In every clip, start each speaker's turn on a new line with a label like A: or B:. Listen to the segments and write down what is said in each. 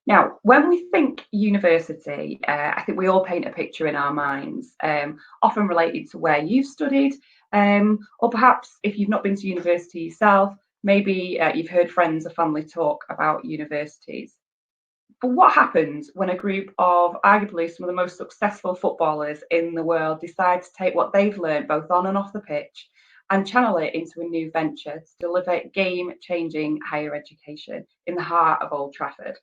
A: Now, when we think university, I think we all paint a picture in our minds, often related to where you've studied, or perhaps if you've not been to university yourself, maybe you've heard friends or family talk about universities. But what happens when a group of arguably some of the most successful footballers in the world decide to take what they've learned both on and off the pitch and channel it into a new venture to deliver game-changing higher education in the heart of Old Trafford?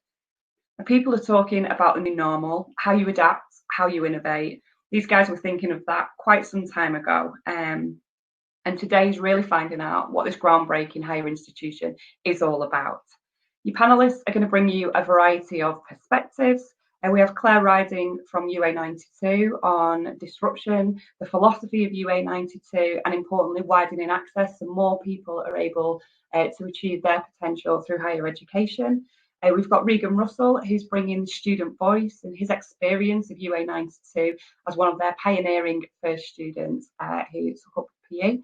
A: And people are talking about the new normal, how you adapt, how you innovate. These guys were thinking of that quite some time ago. And today's really finding out what this groundbreaking higher institution is all about. Your panelists are going to bring you a variety of perspectives. And we have Claire Riding from UA92 on disruption, the philosophy of UA92, and importantly, widening access so more people are able to achieve their potential through higher education. We've got Regan Russell, who's bringing student voice and his experience of UA92 as one of their pioneering first students who took up PE.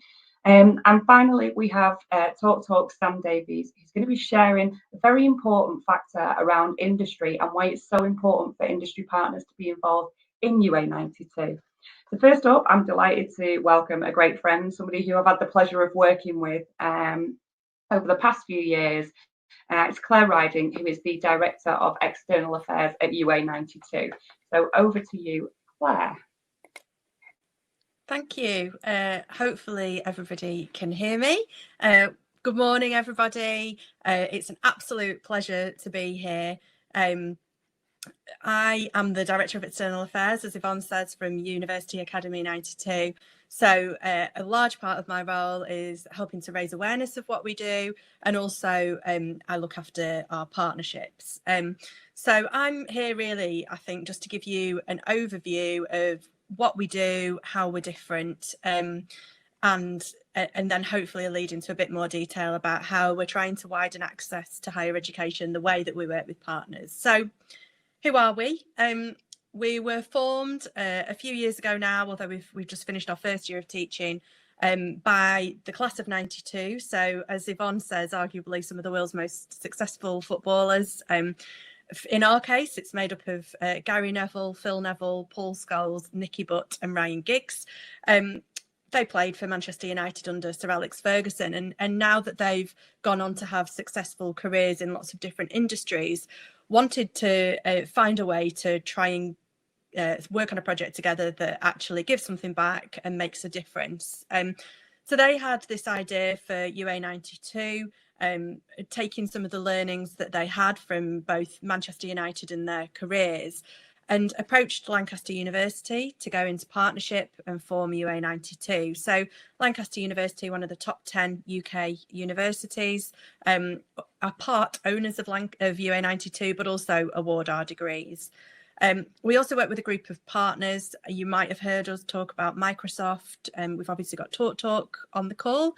A: And finally, we have Talk Sam Davies, who's going to be sharing a very important factor around industry and why it's so important for industry partners to be involved in UA92. So first up, I'm delighted to welcome a great friend, somebody who I've had the pleasure of working with over the past few years. It's Claire Riding, who is the Director of External Affairs at UA92. So over to you, Claire.
B: Thank you. Hopefully everybody can hear me. Good morning, everybody. It's an absolute pleasure to be here. I am the Director of External Affairs, as Yvonne says, from University Academy 92. So a large part of my role is helping to raise awareness of what we do, and also I look after our partnerships. So I'm here really, I think, just to give you an overview of what we do, how we're different, and then hopefully lead into a bit more detail about how we're trying to widen access to higher education, the way that we work with partners. So who are we? We were formed a few years ago now, although we've just finished our first year of teaching, by the class of 92. So as Yvonne says, arguably some of the world's most successful footballers. In our case, it's made up of Gary Neville, Phil Neville, Paul Scholes, Nicky Butt and Ryan Giggs. They played for Manchester United under Sir Alex Ferguson, and now that they've gone on to have successful careers in lots of different industries, wanted to find a way to try and work on a project together that actually gives something back and makes a difference. So they had this idea for UA92, taking some of the learnings that they had from both Manchester United and their careers, and approached Lancaster University to go into partnership and form UA92. So Lancaster University, one of the top 10 UK universities, are part owners of UA92, but also award our degrees. We also work with a group of partners. You might have heard us talk about Microsoft. We've obviously got TalkTalk on the call.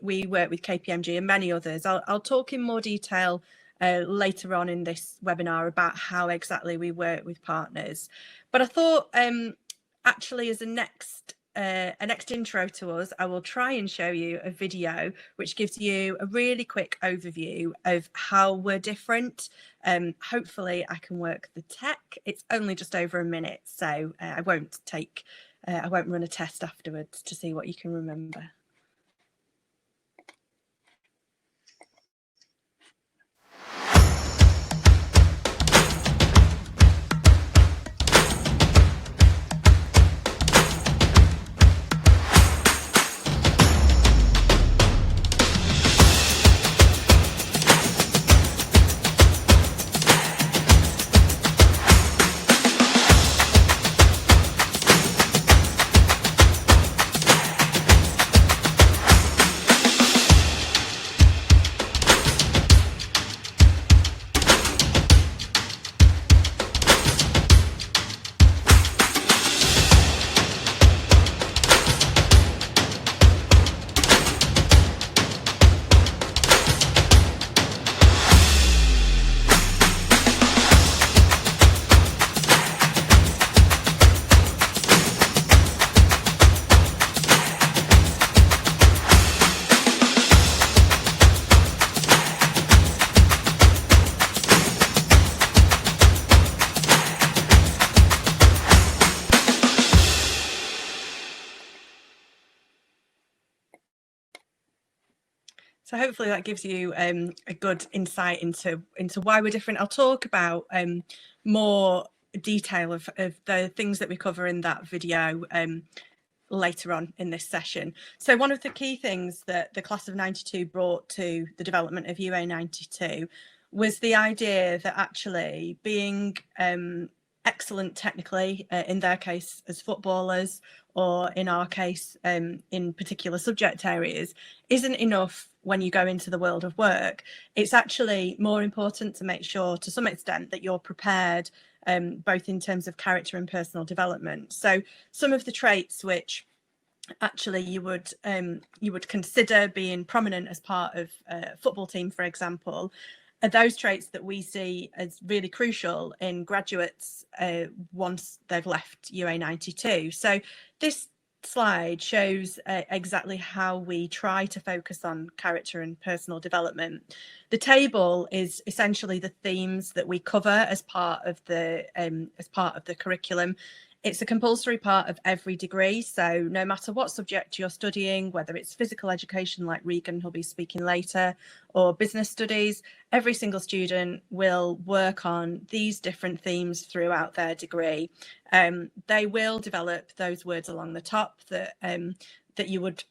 B: We work with KPMG and many others. I'll talk in more detail later on in this webinar about how exactly we work with partners. But I thought actually as a next intro to us, I will try and show you a video which gives you a really quick overview of how we're different. Hopefully I can work the tech. It's only just over a minute, so I won't run a test afterwards to see what you can remember. So hopefully that gives you a good insight into why we're different. I'll talk about more detail of the things that we cover in that video later on in this session. So one of the key things that the class of 92 brought to the development of UA 92 was the idea that actually being excellent technically, in their case as footballers, or in our case in particular subject areas, isn't enough when you go into the world of work. It's actually more important to make sure to some extent that you're prepared both in terms of character and personal development. So some of the traits which actually you would consider being prominent as part of a football team, for example, are those traits that we see as really crucial in graduates once they've left UA 92. So this slide shows exactly how we try to focus on character and personal development. The table is essentially the themes that we cover as part of the curriculum. It's a compulsory part of every degree, so no matter what subject you're studying, whether it's physical education like Regan, who'll be speaking later, or business studies, every single student will work on these different themes throughout their degree. They will develop those words along the top that you would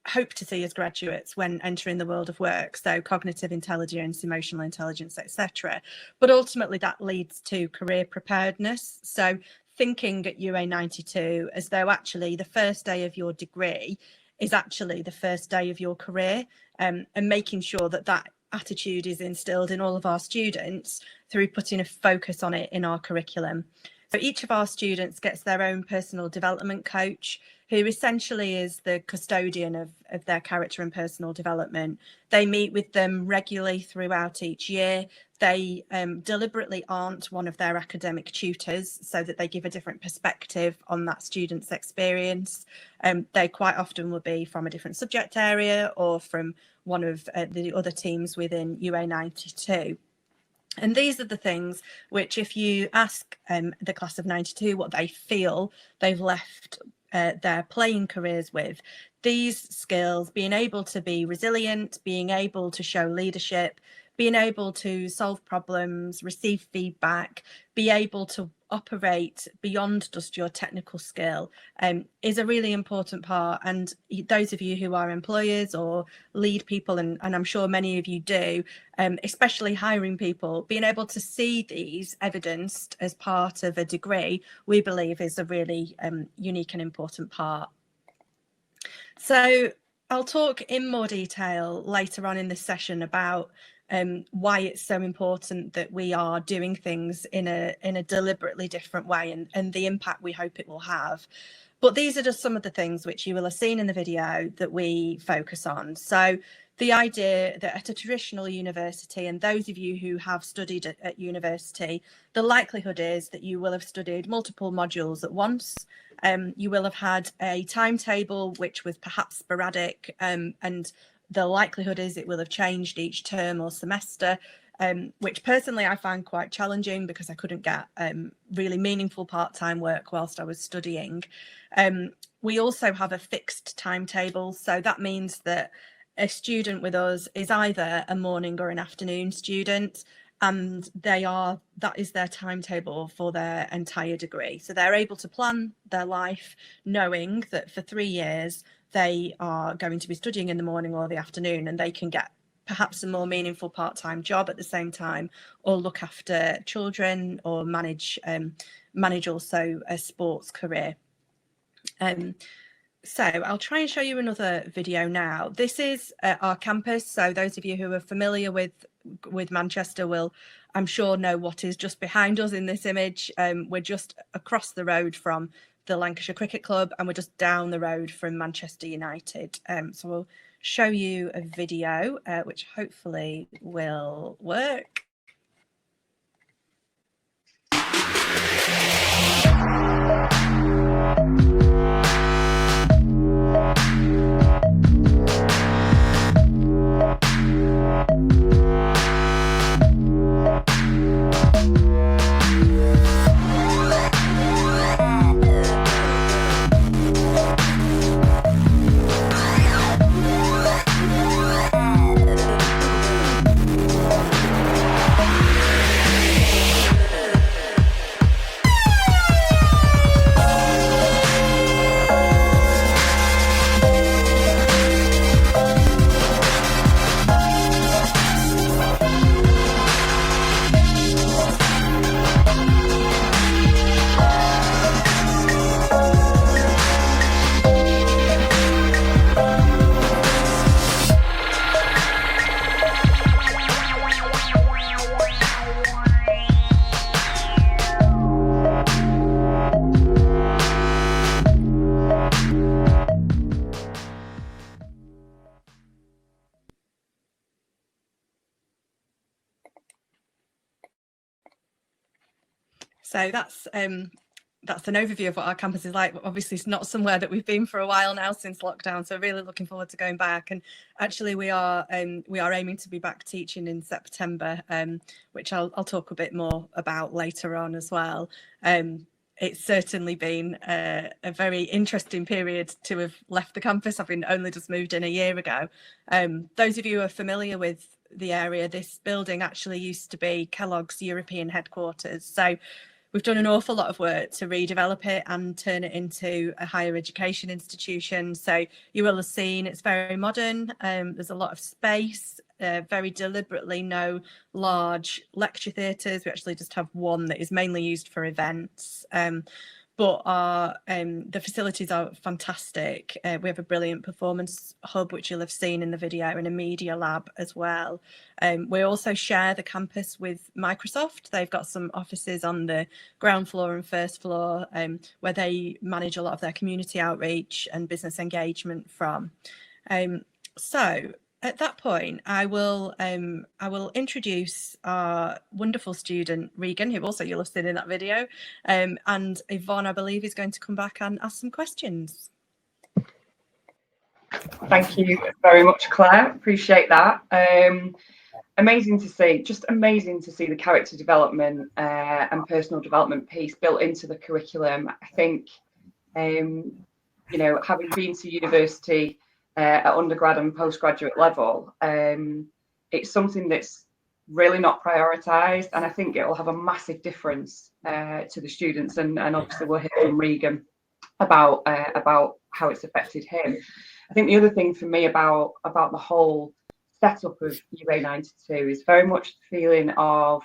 B: hope to see as graduates when entering the world of work, so cognitive intelligence, emotional intelligence, etc. But ultimately that leads to career preparedness. So thinking at UA 92 as though actually the first day of your degree is actually the first day of your career, and making sure that that attitude is instilled in all of our students through putting a focus on it in our curriculum. So each of our students gets their own personal development coach, who essentially is the custodian of their character and personal development. They meet with them regularly throughout each year. They deliberately aren't one of their academic tutors so that they give a different perspective on that student's experience. They quite often will be from a different subject area or from one of the other teams within UA 92. And these are the things which, if you ask the class of 92 what they feel they've left their playing careers with, these skills, being able to be resilient, being able to show leadership, being able to solve problems, receive feedback, be able to operate beyond just your technical skill is a really important part. And those of you who are employers or lead people, and I'm sure many of you do, especially hiring people, being able to see these evidenced as part of a degree, we believe is a really unique and important part. So I'll talk in more detail later on in this session about why it's so important that we are doing things in a deliberately different way, and the impact we hope it will have. But these are just some of the things which you will have seen in the video that we focus on. So the idea that at a traditional university, and those of you who have studied at university, the likelihood is that you will have studied multiple modules at once. You will have had a timetable which was perhaps sporadic, and the likelihood is it will have changed each term or semester, which personally I find quite challenging because I couldn't get really meaningful part-time work whilst I was studying. We also have a fixed timetable, so that means that a student with us is either a morning or an afternoon student, and that is their timetable for their entire degree. So they're able to plan their life knowing that for 3 years they are going to be studying in the morning or the afternoon, and they can get perhaps a more meaningful part-time job at the same time, or look after children, or manage also a sports career. So I'll try and show you another video now. This is our campus. So those of you who are familiar with Manchester will, I'm sure, know what is just behind us in this image. We're just across the road from the Lancashire Cricket Club, and we're just down the road from Manchester United. So we'll show you a video which hopefully will work. So that's an overview of what our campus is like. Obviously, it's not somewhere that we've been for a while now since lockdown, so really looking forward to going back. And actually, we are aiming to be back teaching in September, which I'll talk a bit more about later on as well. It's certainly been a very interesting period to have left the campus, having only just moved in a year ago. Those of you who are familiar with the area, this building actually used to be Kellogg's European headquarters. So we've done an awful lot of work to redevelop it and turn it into a higher education institution. So you will have seen it's very modern. There's a lot of space, very deliberately no large lecture theatres. We actually just have one that is mainly used for events. But the facilities are fantastic. We have a brilliant performance hub, which you'll have seen in the video, and a media lab as well. We also share the campus with Microsoft. They've got some offices on the ground floor and first floor where they manage a lot of their community outreach and business engagement from. So at that point, I will introduce our wonderful student, Regan, who also you'll have seen in that video, and Yvonne, I believe, is going to come back and ask some questions.
A: Thank you very much, Claire. Appreciate that. Amazing to see, just amazing to see the character development and personal development piece built into the curriculum. I think, you know, having been to university at undergrad and postgraduate level, it's something that's really not prioritised, and I think it will have a massive difference to the students. And obviously we'll hear from Regan about how it's affected him. I think the other thing for me about the whole setup of UA 92 is very much the feeling of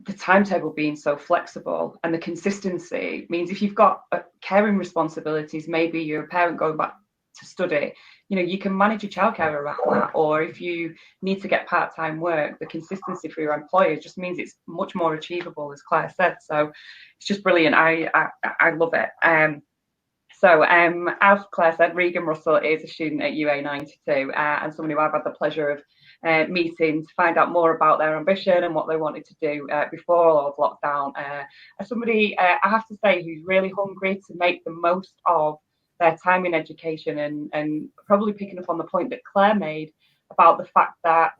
A: the timetable being so flexible, and the consistency means if you've got caring responsibilities, maybe you're a parent going back to study, you know, you can manage your childcare around that. Or if you need to get part-time work, the consistency for your employer just means it's much more achievable, as Claire said. So it's just brilliant. I love it. So as Claire said, Regan Russell is a student at UA 92 and somebody who I've had the pleasure of meeting to find out more about their ambition and what they wanted to do before all of lockdown. As somebody, I have to say, who's really hungry to make the most of their time in education, and probably picking up on the point that Claire made about the fact that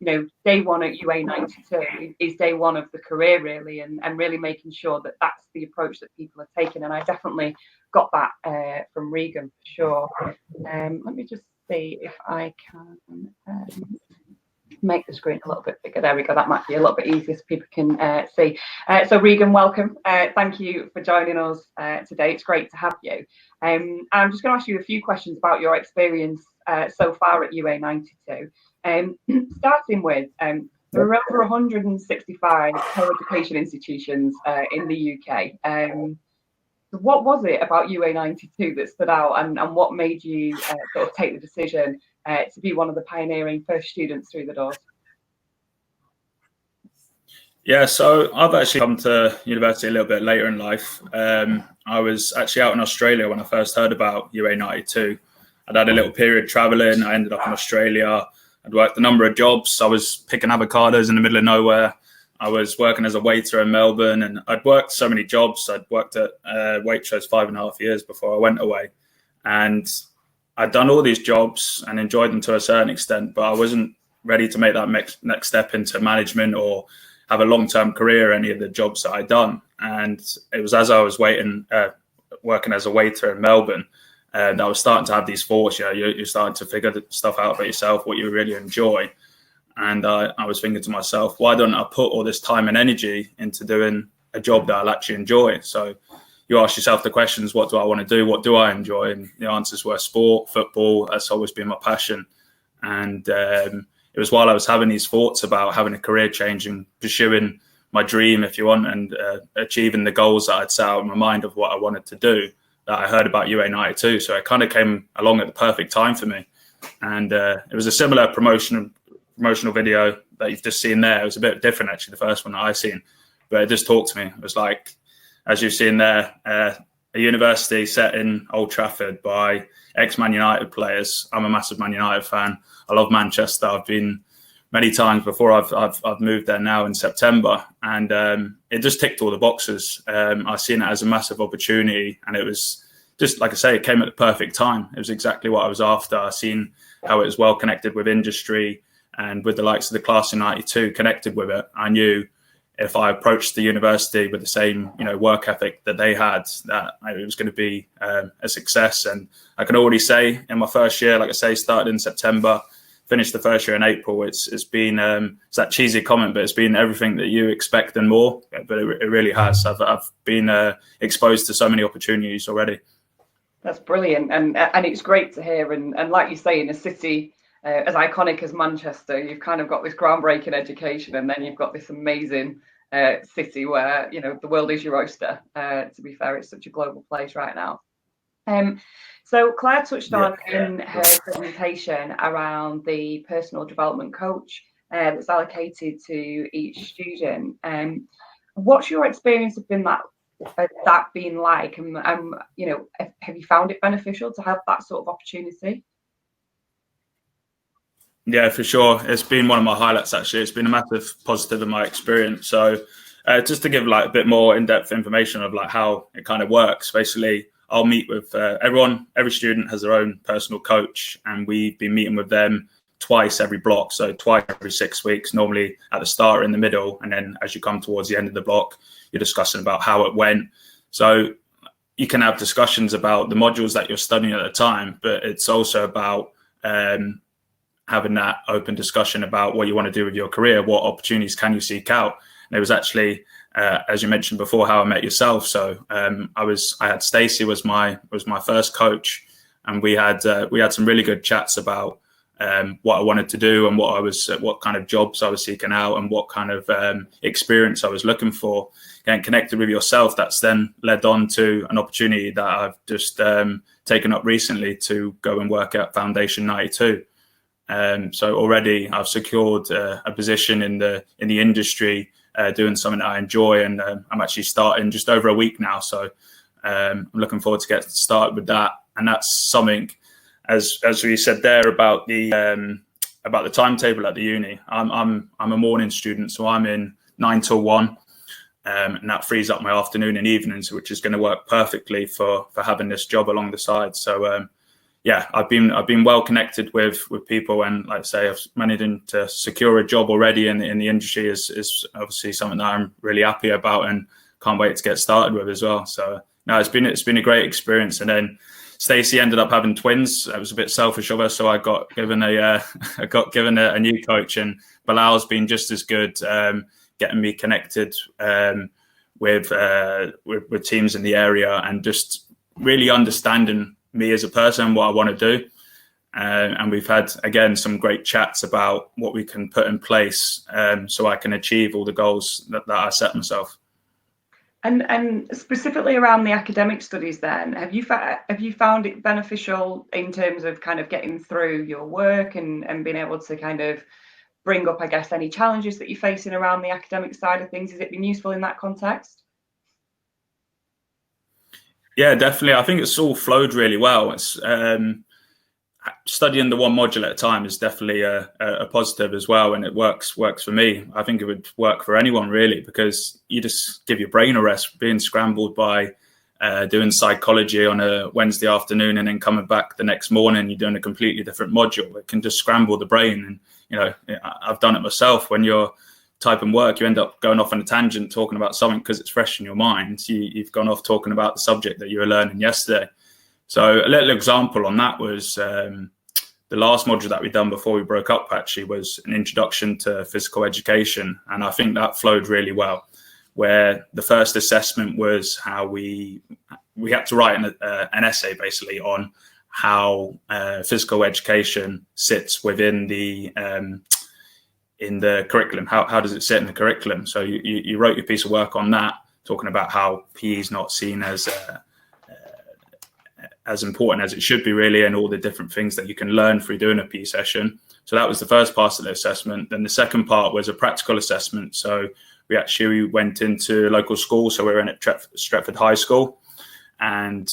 A: you know, day one at UA 92 is day one of the career, really, and really making sure that that's the approach that people are taking. And I definitely got that from Regan, for sure. Let me just see if I can make the screen a little bit bigger. There we go. That might be a little bit easier so people can see. So Regan, welcome. Thank you for joining us today. It's great to have you. I'm just going to ask you a few questions about your experience so far at UA 92. Starting with, there are over 165 co-education institutions in the UK. What was it about UA 92 that stood out, and what made you sort of take the decision to be one of the pioneering first students through the doors?
C: Yeah, so I've actually come to university a little bit later in life. I was actually out in Australia when I first heard about UA 92. I'd had a little period traveling. I ended up in Australia. I'd worked a number of jobs. I was picking avocados in the middle of nowhere. I was working as a waiter in Melbourne, and I'd worked so many jobs. I'd worked at Waitrose 5.5 years before I went away. And I'd done all these jobs and enjoyed them to a certain extent, but I wasn't ready to make that next step into management or have a long-term career, any of the jobs that I'd done. And it was as I was working as a waiter in Melbourne, and I was starting to have these thoughts, you know, you're starting to figure stuff out about yourself, what you really enjoy. And I was thinking to myself, why don't I put all this time and energy into doing a job that I'll actually enjoy? So you ask yourself the questions, what do I want to do? What do I enjoy? And the answers were sport, football. That's always been my passion. And it was while I was having these thoughts about having a career change and pursuing my dream, if you want, and achieving the goals that I'd set out in my mind of what I wanted to do, that I heard about UA 92. So it kind of came along at the perfect time for me. And it was a similar promotional video that you've just seen there. It was a bit different, actually, the first one that I seen, but it just talked to me. It was like, as you've seen there, a university set in Old Trafford by ex-Man United players. I'm a massive Man United fan. I love Manchester. I've been many times before. I've moved there now in September, and it just ticked all the boxes. I've seen it as a massive opportunity, and it was just, like I say, it came at the perfect time. It was exactly what I was after. I've seen how it was well connected with industry and with the likes of the class of 92 connected with it. I knew if I approached the university with the same, work ethic that they had, that it was going to be a success. And I can already say in my first year, like I say, started in September, finished the first year in April. It's been it's that cheesy comment, but it's been everything that you expect and more. But it really has. I've been exposed to so many opportunities already.
A: That's brilliant, and it's great to hear. And like you say, in a city as iconic as Manchester, you've kind of got this groundbreaking education, and then you've got this amazing city where the world is your oyster. To be fair, it's such a global place right now. So Claire touched on in her presentation around the personal development coach that's allocated to each student. What's your experience of that being like? And have you found it beneficial to have that sort of opportunity?
C: Yeah, for sure. It's been one of my highlights, actually. It's been a massive positive in my experience. So just to give a bit more in-depth information of how it kind of works, basically, I'll meet with everyone. Every student has their own personal coach, and we've been meeting with them twice every block. So twice every 6 weeks, normally at the start or in the middle. And then as you come towards the end of the block, you're discussing about how it went. So you can have discussions about the modules that you're studying at the time, but it's also about having that open discussion about what you want to do with your career, what opportunities can you seek out. And it was actually, as you mentioned before, how I met yourself. So I had Stacey was my first coach, and we had some really good chats about what I wanted to do and what kind of jobs I was seeking out and what kind of experience I was looking for. And connected with yourself, that's then led on to an opportunity that I've just taken up recently to go and work at Foundation 92. So already I've secured a position in the industry, doing something that I enjoy, and I'm actually starting just over a week now. So I'm looking forward to get started with that. And that's something, as we said there about the timetable at the uni. I'm a morning student, so I'm in 9 till 1. And that frees up my afternoon and evenings, which is going to work perfectly for having this job along the side. So I've been well connected with people, and like I say, I've managed to secure a job already in the industry is obviously something that I'm really happy about and can't wait to get started with as well. So no, it's been a great experience. And then Stacey ended up having twins. It was a bit selfish of her, so I got given a new coach, and Bilal's been just as good, getting me connected with teams in the area and just really understanding me as a person, what I want to do. And we've had, again, some great chats about what we can put in place so I can achieve all the goals that I set myself.
A: And specifically around the academic studies then, have you found it beneficial in terms of kind of getting through your work and being able to kind of bring up, I guess, any challenges that you're facing around the academic side of things? Has it been useful in that context?
C: Yeah, definitely. I think it's all flowed really well. It's studying the one module at a time is definitely a positive as well, and it works for me. I think it would work for anyone really, because you just give your brain a rest. Being scrambled by doing psychology on a Wednesday afternoon and then coming back the next morning, you're doing a completely different module. It can just scramble the brain. And I've done it myself. When you're typing work, you end up going off on a tangent talking about something because it's fresh in your mind. You've gone off talking about the subject that you were learning yesterday. So a little example on that was the last module that we'd done before we broke up actually was an introduction to physical education. And I think that flowed really well, where the first assessment was how we had to write an essay basically on how physical education sits within the curriculum. How does it sit in the curriculum? So you wrote your piece of work on that, talking about how PE is not seen as important as it should be really, and all the different things that you can learn through doing a PE session. So that was the first part of the assessment. Then the second part was a practical assessment. So we went into local school. So we were in at Stretford High School. And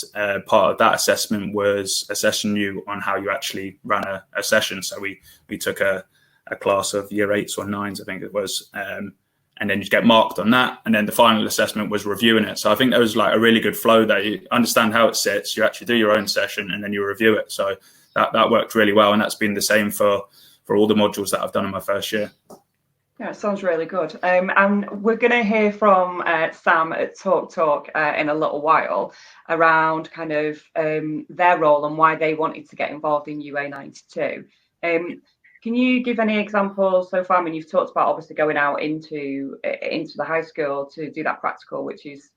C: part of that assessment was assessing you on how you actually ran a session. So we took a a class of year 8s or 9s, I think it was. And then you get marked on that. And then the final assessment was reviewing it. So I think there was like a really good flow there. You understand how it sits, you actually do your own session, and then you review it. So that worked really well. And that's been the same for all the modules that I've done in my first year.
A: Yeah, it sounds really good. And we're going to hear from Sam at Talk in a little while around kind of their role and why they wanted to get involved in UA 92. Can you give any examples so far? I mean, you've talked about obviously going out into the high school to do that practical, which is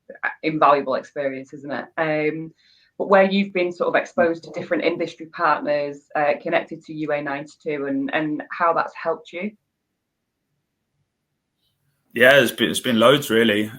A: invaluable experience, isn't it? But where you've been sort of exposed to different industry partners connected to UA 92 and how that's helped you?
C: Yeah, it's been loads really.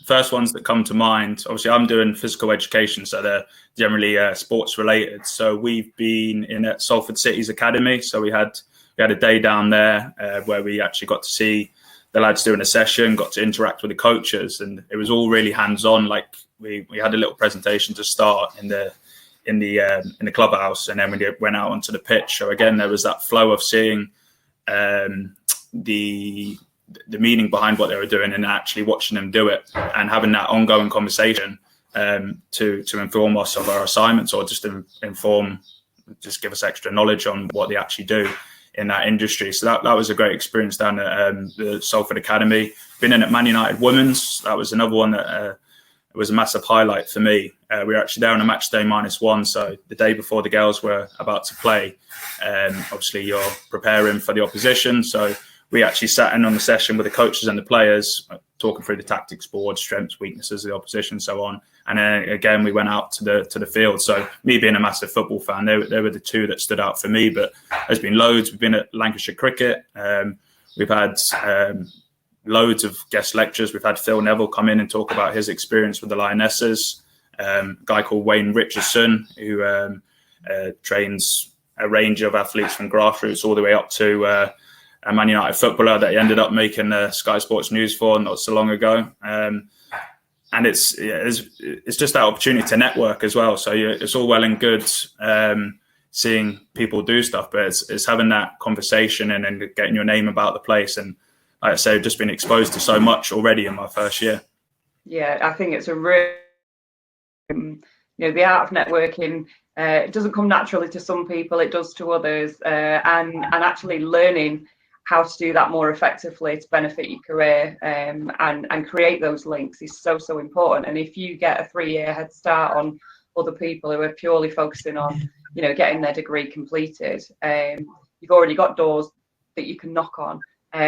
C: First ones that come to mind, obviously I'm doing physical education, so they're generally sports related. So we've been in at Salford City's academy. So we had a day down there where we actually got to see the lads doing a session, got to interact with the coaches, and it was all really hands-on. Like we had a little presentation to start in the clubhouse, and then we went out onto the pitch. So again, there was that flow of seeing the meaning behind what they were doing and actually watching them do it and having that ongoing conversation to inform us of our assignments, or just to just give us extra knowledge on what they actually do in that industry. So that was a great experience down at the Salford Academy. Been in at Man United Women's. That was another one that was a massive highlight for me. We were actually there on a match day -1, so the day before the girls were about to play. Obviously, you're preparing for the opposition, so we actually sat in on the session with the coaches and the players, talking through the tactics board, strengths, weaknesses of the opposition, so on. And then again, we went out to the field. So me being a massive football fan, they were the two that stood out for me. But there's been loads. We've been at Lancashire Cricket. We've had loads of guest lectures. We've had Phil Neville come in and talk about his experience with the Lionesses. A guy called Wayne Richardson, who trains a range of athletes from grassroots all the way up to a Man United footballer that he ended up making Sky Sports News for not so long ago. And it's just that opportunity to network as well. So it's all well and good seeing people do stuff, but it's having that conversation and then getting your name about the place. And like I say, I've just been exposed to so much already in my first year.
A: Yeah, I think it's a real, the art of networking. It doesn't come naturally to some people, it does to others. And actually learning how to do that more effectively to benefit your career and create those links is so important. And if you get a 3-year head start on other people who are purely focusing on getting their degree completed, you've already got doors that you can knock on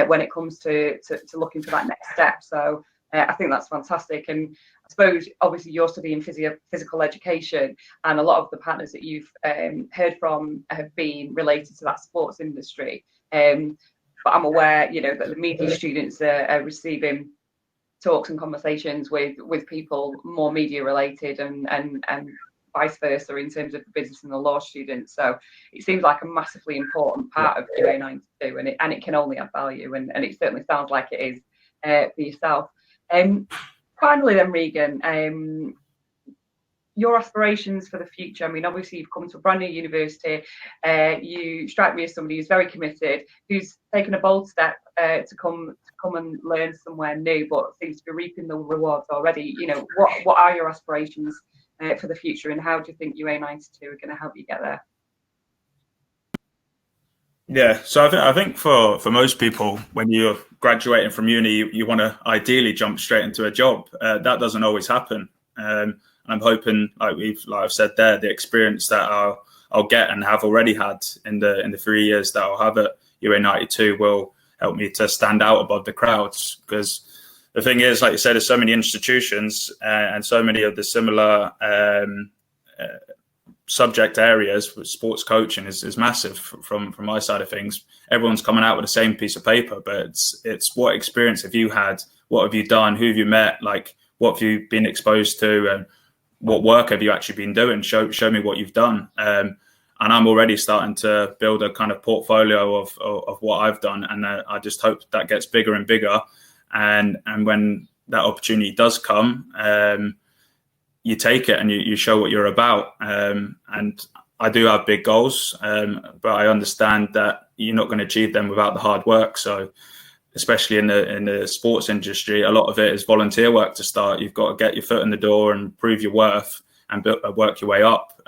A: when it comes to looking for that next step. So I think that's fantastic. And I suppose obviously you're studying physical education, and a lot of the partners that you've heard from have been related to that sports industry. But I'm aware, that the media students are receiving talks and conversations with people more media related and vice versa in terms of the business and the law students. So it seems like a massively important part of UA 92, and it can only add value, and it certainly sounds like it is for yourself. Finally then, Regan, your aspirations for the future. I mean, obviously you've come to a brand new university. You strike me as somebody who's very committed, who's taken a bold step to come and learn somewhere new, but seems to be reaping the rewards already. What are your aspirations for the future, and how do you think UA 92 are going to help you get there?
C: Yeah, so I think for most people, when you're graduating from uni, you want to ideally jump straight into a job. That doesn't always happen. I'm hoping, like I've said there, the experience that I'll get and have already had in the 3 years that I'll have at UA 92 will help me to stand out above the crowds. Because the thing is, like you said, there's so many institutions and so many of the similar subject areas. Sports coaching is massive from my side of things. Everyone's coming out with the same piece of paper, but it's what experience have you had? What have you done? Who have you met? Like, what have you been exposed to? And what work have you actually been doing? Show me what you've done. And I'm already starting to build a kind of portfolio of what I've done. And I just hope that gets bigger and bigger. And when that opportunity does come, you take it and you show what you're about. And I do have big goals, but I understand that you're not going to achieve them without the hard work. So especially in the sports industry, a lot of it is volunteer work to start. You've got to get your foot in the door and prove your worth and work your way up.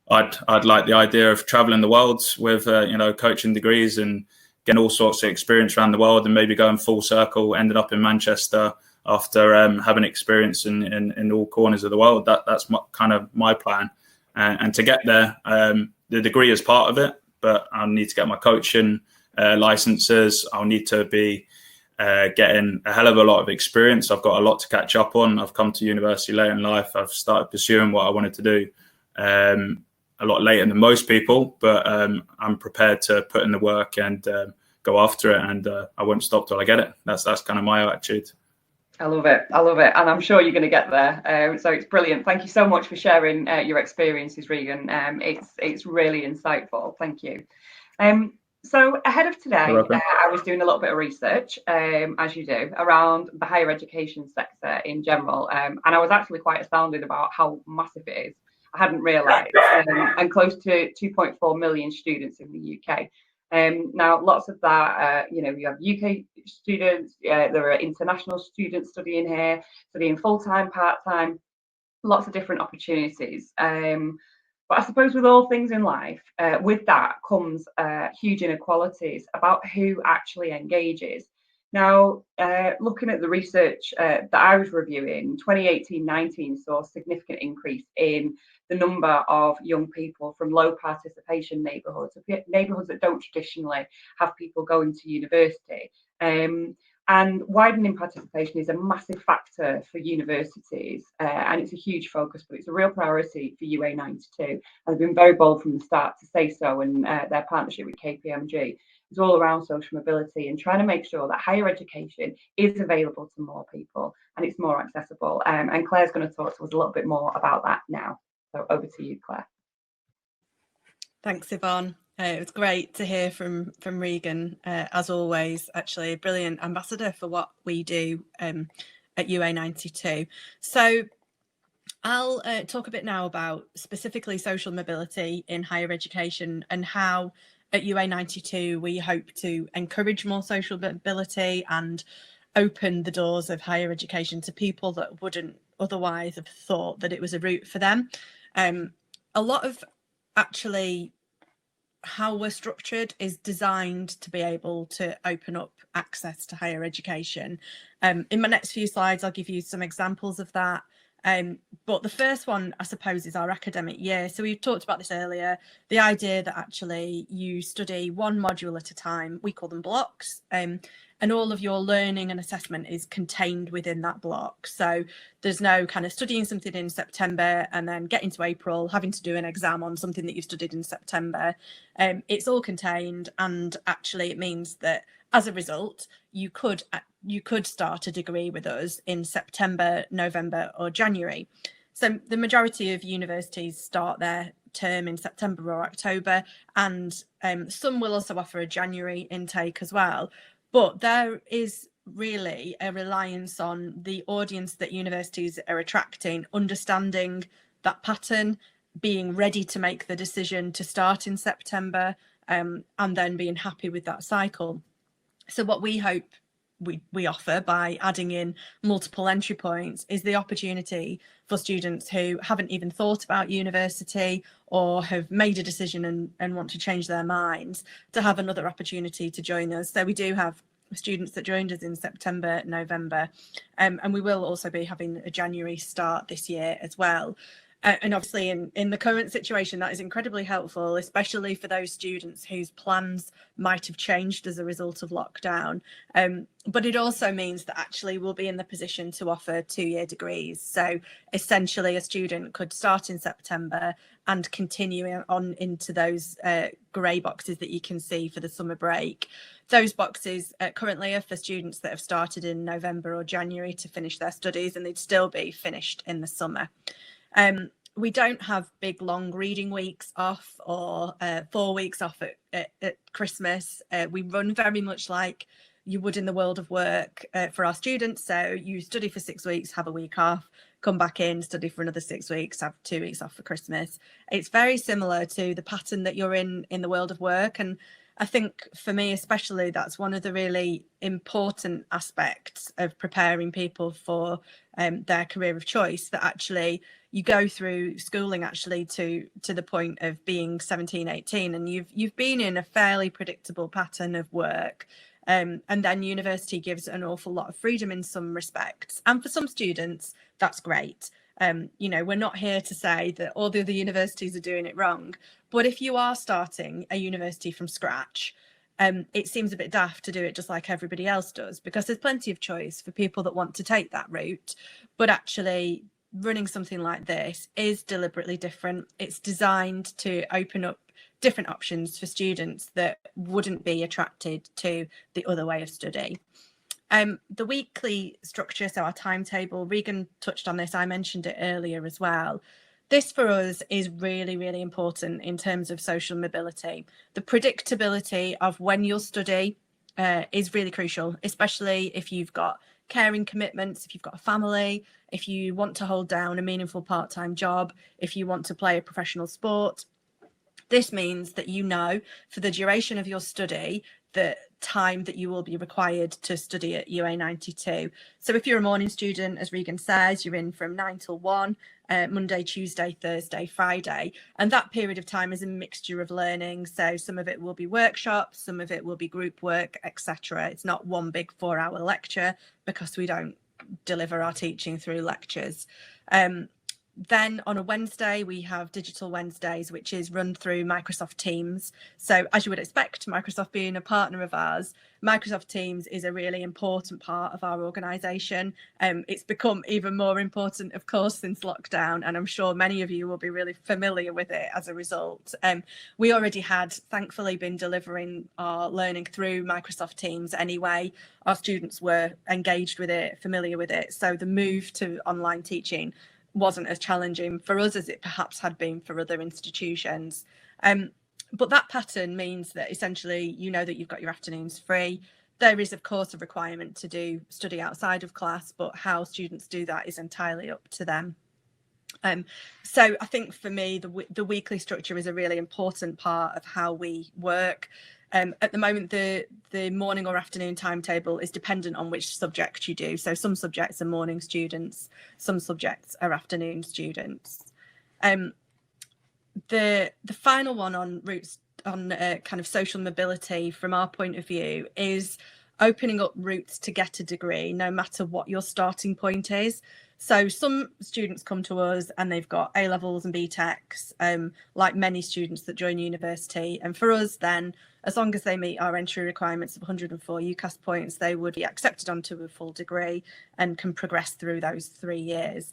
C: I'd like the idea of traveling the world with coaching degrees and getting all sorts of experience around the world, and maybe going full circle, ending up in Manchester after having experience in all corners of the world. That's kind of my plan. And to get there, the degree is part of it, but I'll need to get my coaching licenses. I'll need to be getting a hell of a lot of experience. I've got a lot to catch up on. I've come to university later in life. I've started pursuing what I wanted to do a lot later than most people, but I'm prepared to put in the work and go after it, and I won't stop till I get it. That's kind of my attitude.
A: I love it. And I'm sure you're going to get there. So it's brilliant. Thank you so much for sharing your experiences, Regan. It's really insightful. Thank you. So ahead of today, I was doing a little bit of research, as you do, around the higher education sector in general. And I was actually quite astounded about how massive it is. I hadn't realised. And close to 2.4 million students in the UK. Now, lots of that, you have UK students, there are international students studying here, studying full-time, part-time, lots of different opportunities. But I suppose with all things in life, with that comes huge inequalities about who actually engages. Now, looking at the research that I was reviewing, 2018-19 saw a significant increase in the number of young people from low participation neighbourhoods that don't traditionally have people going to university. And widening participation is a massive factor for universities, and it's a huge focus, but it's a real priority for UA92. And they've been very bold from the start to say so, and their partnership with KPMG is all around social mobility and trying to make sure that higher education is available to more people and it's more accessible. And Claire's going to talk to us a little bit more about that now. So over to you, Claire.
B: Thanks, Yvonne. It was great to hear from Regan, as always. Actually, a brilliant ambassador for what we do at UA92. So I'll talk a bit now about specifically social mobility in higher education and how at UA92 we hope to encourage more social mobility and open the doors of higher education to people that wouldn't otherwise have thought that it was a route for them. A lot of actually how we're structured is designed to be able to open up access to higher education. In my next few slides, I'll give you some examples of that. But the first one, I suppose, is our academic year. So we talked about this earlier, the idea that actually you study one module at a time. We call them blocks. And all of your learning and assessment is contained within that block. So there's no kind of studying something in September and then getting to April, having to do an exam on something that you studied in September. It's all contained, and actually it means that as a result, you could start a degree with us in September, November or January. So the majority of universities start their term in September or October, and some will also offer a January intake as well. But there is really a reliance on the audience that universities are attracting, understanding that pattern, being ready to make the decision to start in September, and then being happy with that cycle. So what we hope we offer by adding in multiple entry points is the opportunity for students who haven't even thought about university or have made a decision and want to change their minds to have another opportunity to join us. So we do have students that joined us in September, November, and we will also be having a January start this year as well. And obviously in the current situation, that is incredibly helpful, especially for those students whose plans might have changed as a result of lockdown. But it also means that actually we'll be in the position to offer 2-year degrees. So essentially a student could start in September and continue on into those grey boxes that you can see for the summer break. Those boxes currently are for students that have started in November or January to finish their studies, and they'd still be finished in the summer. We don't have big long reading weeks off or 4 weeks off at Christmas. We run very much like you would in the world of work for our students. So you study for 6 weeks, have a week off, come back in, study for another 6 weeks, have 2 weeks off for Christmas. It's very similar to the pattern that you're in the world of work. And I think for me especially, that's one of the really important aspects of preparing people for their career of choice, that actually you go through schooling actually to the point of being 17, 18, and you've been in a fairly predictable pattern of work. And then university gives an awful lot of freedom in some respects. And for some students, that's great. You know, we're not here to say that all the other universities are doing it wrong. But if you are starting a university from scratch, it seems a bit daft to do it just like everybody else does, because there's plenty of choice for people that want to take that route. But actually, running something like this is deliberately different. It's designed to open up different options for students that wouldn't be attracted to the other way of study. The weekly structure, so our timetable, Regan touched on this, I mentioned it earlier as well. This for us is really, really important in terms of social mobility. The predictability of when you'll study is really crucial, especially if you've got caring commitments, if you've got a family, if you want to hold down a meaningful part-time job, if you want to play a professional sport. This means that you know for the duration of your study the time that you will be required to study at UA 92. So if you're a morning student, as Regan says, you're in from 9 till 1, Monday, Tuesday, Thursday, Friday. And that period of time is a mixture of learning. So some of it will be workshops, some of it will be group work, etc. It's not one big 4-hour lecture, because we don't deliver our teaching through lectures. Then on a Wednesday, we have Digital Wednesdays, which is run through Microsoft Teams. So as you would expect, Microsoft being a partner of ours, Microsoft Teams is a really important part of our organisation. It's become even more important, of course, since lockdown, and I'm sure many of you will be really familiar with it as a result. We already had, thankfully, been delivering our learning through Microsoft Teams anyway. Our students were engaged with it, familiar with it. So the move to online teaching wasn't as challenging for us as it perhaps had been for other institutions. But that pattern means that essentially you know that you've got your afternoons free. There is, of course, a requirement to do study outside of class, but how students do that is entirely up to them. So I think for me, the weekly structure is a really important part of how we work. At the moment, the morning or afternoon timetable is dependent on which subject you do. So some subjects are morning students, some subjects are afternoon students. The final one on routes on kind of social mobility from our point of view is opening up routes to get a degree, no matter what your starting point is. So some students come to us and they've got A-levels and BTECs, like many students that join university. And for us then, as long as they meet our entry requirements of 104 UCAS points, they would be accepted onto a full degree and can progress through those 3 years.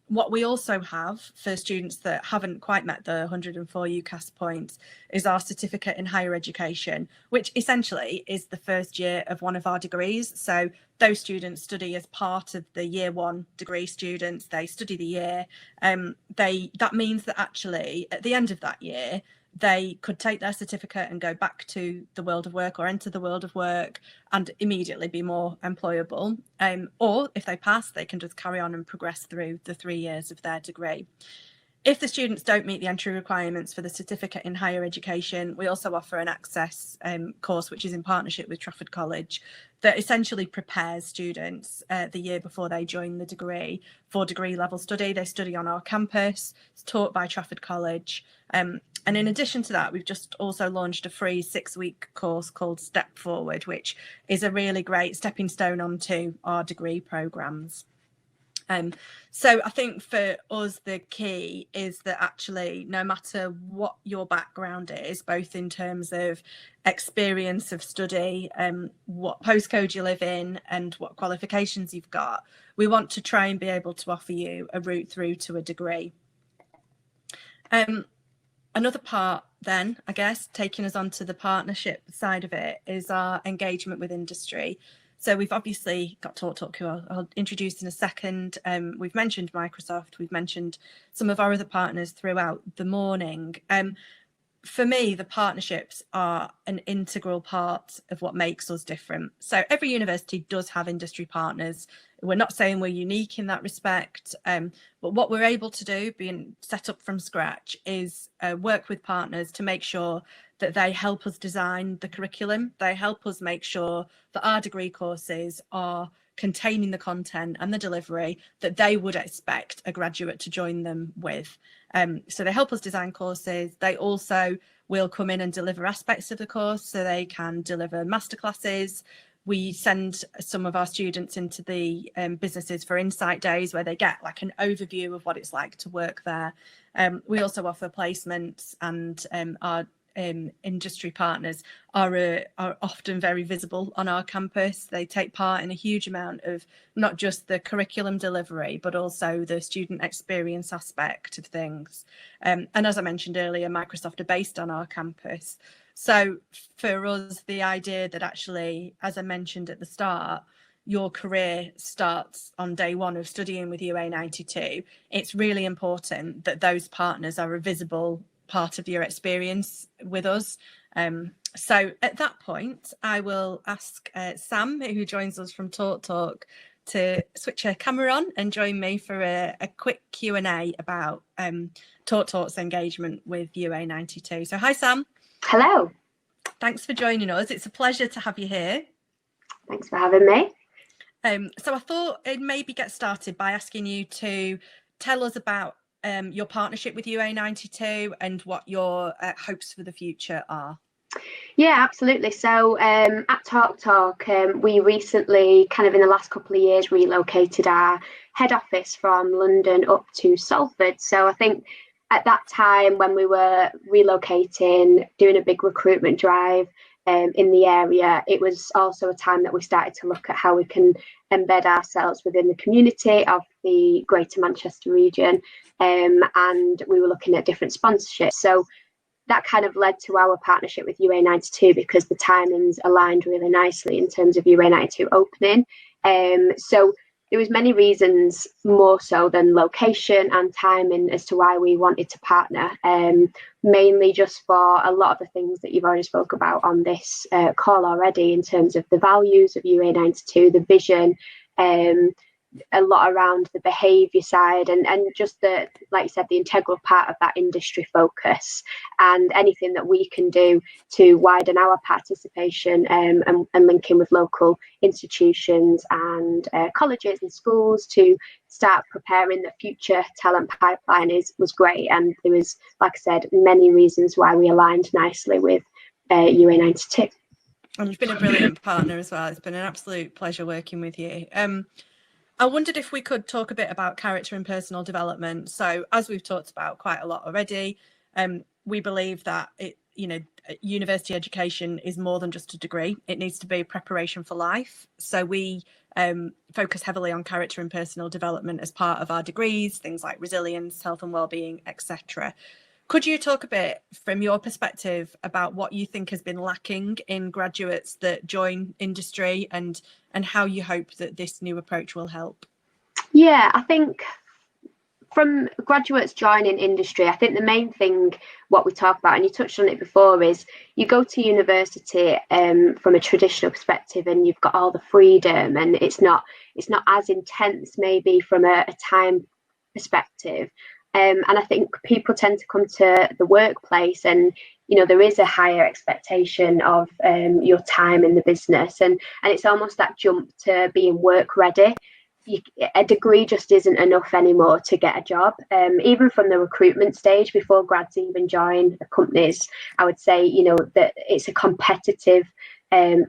B: What we also have for students that haven't quite met the 104 UCAS points is our certificate in higher education, which essentially is the first year of one of our degrees. So those students study as part of the year 1 degree students. They study the year. That means that actually at the end of that year, they could take their certificate and go back to the world of work or enter the world of work and immediately be more employable. Or if they pass, they can just carry on and progress through the 3 years of their degree. If the students don't meet the entry requirements for the certificate in higher education, we also offer an access course, which is in partnership with Trafford College, that essentially prepares students the year before they join the degree for degree level study. They study on our campus, it's taught by Trafford College. And in addition to that, we've just also launched a free 6-week course called Step Forward, which is a really great stepping stone onto our degree programmes. So I think for us, the key is that actually, no matter what your background is, both in terms of experience of study, what postcode you live in and what qualifications you've got, we want to try and be able to offer you a route through to a degree. Another part then, I guess, taking us on to the partnership side of it, is our engagement with industry. So we've obviously got TalkTalk, who I'll introduce in a second. We've mentioned Microsoft, we've mentioned some of our other partners throughout the morning. For me, the partnerships are an integral part of what makes us different. So every university does have industry partners. We're not saying we're unique in that respect, but what we're able to do, being set up from scratch, is work with partners to make sure that they help us design the curriculum. They help us make sure that our degree courses are containing the content and the delivery that they would expect a graduate to join them with. So they help us design courses. They also will come in and deliver aspects of the course, so they can deliver masterclasses. We send some of our students into the businesses for insight days, where they get like an overview of what it's like to work there. We also offer placements, and our industry partners are often very visible on our campus. They take part in a huge amount of not just the curriculum delivery, but also the student experience aspect of things. And as I mentioned earlier, Microsoft are based on our campus. So for us, the idea that actually, as I mentioned at the start, your career starts on day one of studying with UA92, it's really important that those partners are a visible part of your experience with us. So at that point, I will ask Sam, who joins us from TalkTalk, to switch her camera on and join me for a quick Q&A about TalkTalk's engagement with UA92. So hi, Sam.
D: Hello.
B: Thanks for joining us. It's a pleasure to have you here.
D: Thanks for having me.
B: So I thought I'd maybe get started by asking you to tell us about your partnership with UA92 and what your hopes for the future are.
D: Yeah, absolutely. So at TalkTalk, we recently, kind of in the last couple of years, relocated our head office from London up to Salford. So I think at that time when we were relocating, doing a big recruitment drive in the area, it was also a time that we started to look at how we can embed ourselves within the community of the Greater Manchester region, and we were looking at different sponsorships. So that kind of led to our partnership with UA92, because the timings aligned really nicely in terms of UA92 opening. So there was many reasons, more so than location and timing, as to why we wanted to partner, mainly just for a lot of the things that you've already spoke about on this call already, in terms of the values of UA92, the vision, a lot around the behaviour side, and just the, like you said, the integral part of that industry focus, and anything that we can do to widen our participation and link in with local institutions and colleges and schools to start preparing the future talent pipeline was great. And there was, like I said, many reasons why we aligned nicely with UA92.
B: And you've been a brilliant partner as well. It's been an absolute pleasure working with you. I wondered if we could talk a bit about character and personal development. So as we've talked about quite a lot already, we believe that university education is more than just a degree. It needs to be preparation for life. So we focus heavily on character and personal development as part of our degrees, things like resilience, health and wellbeing, etc. Could you talk a bit from your perspective about what you think has been lacking in graduates that join industry, and how you hope that this new approach will help? Yeah,
D: I think from graduates joining industry, I think the main thing, what we talk about, and you touched on it before, is you go to university from a traditional perspective, and you've got all the freedom, and it's not as intense maybe from a time perspective. And I think people tend to come to the workplace, and there is a higher expectation of your time in the business, and it's almost that jump to being work ready. A degree just isn't enough anymore to get a job. Even from the recruitment stage, before grads even join the companies, I would say that it's a competitive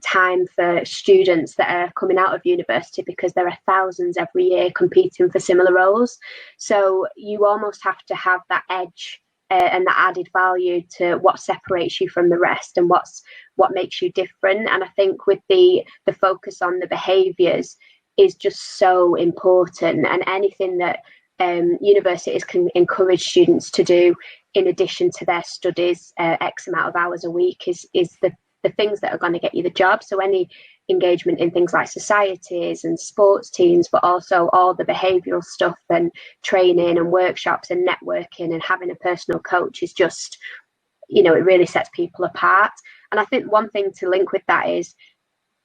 D: time for students that are coming out of university, because there are thousands every year competing for similar roles. So you almost have to have that edge and that added value to what separates you from the rest, and what makes you different. And I think with the focus on the behaviours is just so important, and anything that universities can encourage students to do in addition to their studies, X amount of hours a week, is the things that are going to get you the job. So any engagement in things like societies and sports teams, but also all the behavioural stuff and training and workshops and networking and having a personal coach is just, it really sets people apart. And I think one thing to link with that is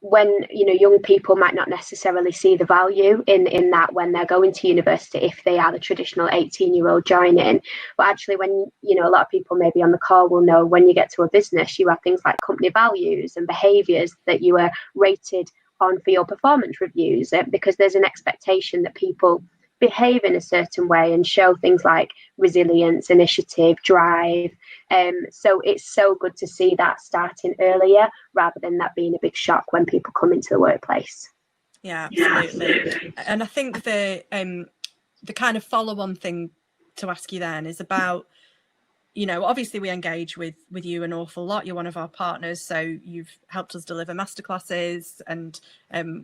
D: when young people might not necessarily see the value in that when they're going to university, if they are the traditional 18-year-old joining. But actually, when a lot of people maybe on the call will know, when you get to a business, you have things like company values and behaviors that you are rated on for your performance reviews, because there's an expectation that people behave in a certain way and show things like resilience, initiative, drive. So it's so good to see that starting earlier rather than that being a big shock when people come into the workplace.
B: Yeah, absolutely. And I think the kind of follow-on thing to ask you then is about, obviously we engage with you an awful lot. You're one of our partners, so you've helped us deliver masterclasses, and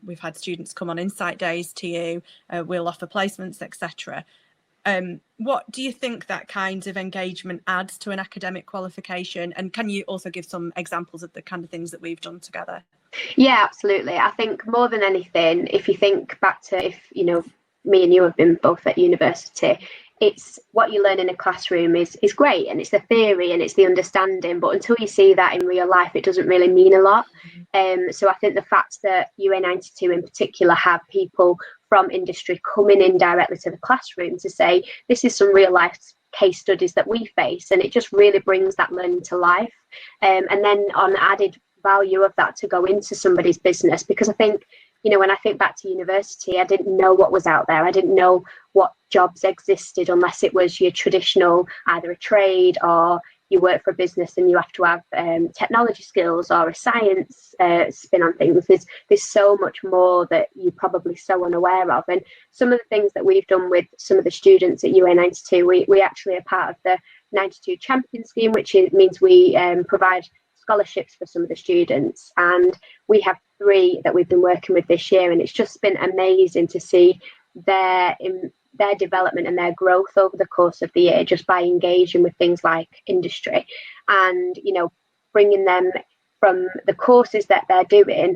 B: we've had students come on insight days to you. We'll offer placements, etc. What do you think that kind of engagement adds to an academic qualification? And can you also give some examples of the kind of things that we've done together?
D: Yeah, absolutely. I think more than anything, if you think back to if me and you have been both at university, it's what you learn in a classroom is great, and it's the theory and it's the understanding, but until you see that in real life, it doesn't really mean a lot. So I think the fact that UA92 in particular have people from industry coming in directly to the classroom to say, this is some real life case studies that we face, and it just really brings that learning to life. And then on the added value of that to go into somebody's business, because I think when I think back to university, I didn't know what was out there. I didn't know what jobs existed unless it was your traditional, either a trade or you work for a business and you have to have technology skills or a science spin on things. There's so much more that you're probably so unaware of. And some of the things that we've done with some of the students at UA92, we actually are part of the 92 Champion Scheme, which means we provide scholarships for some of the students, and we have 3 that we've been working with this year, and it's just been amazing to see their development and their growth over the course of the year, just by engaging with things like industry and bringing them from the courses that they're doing.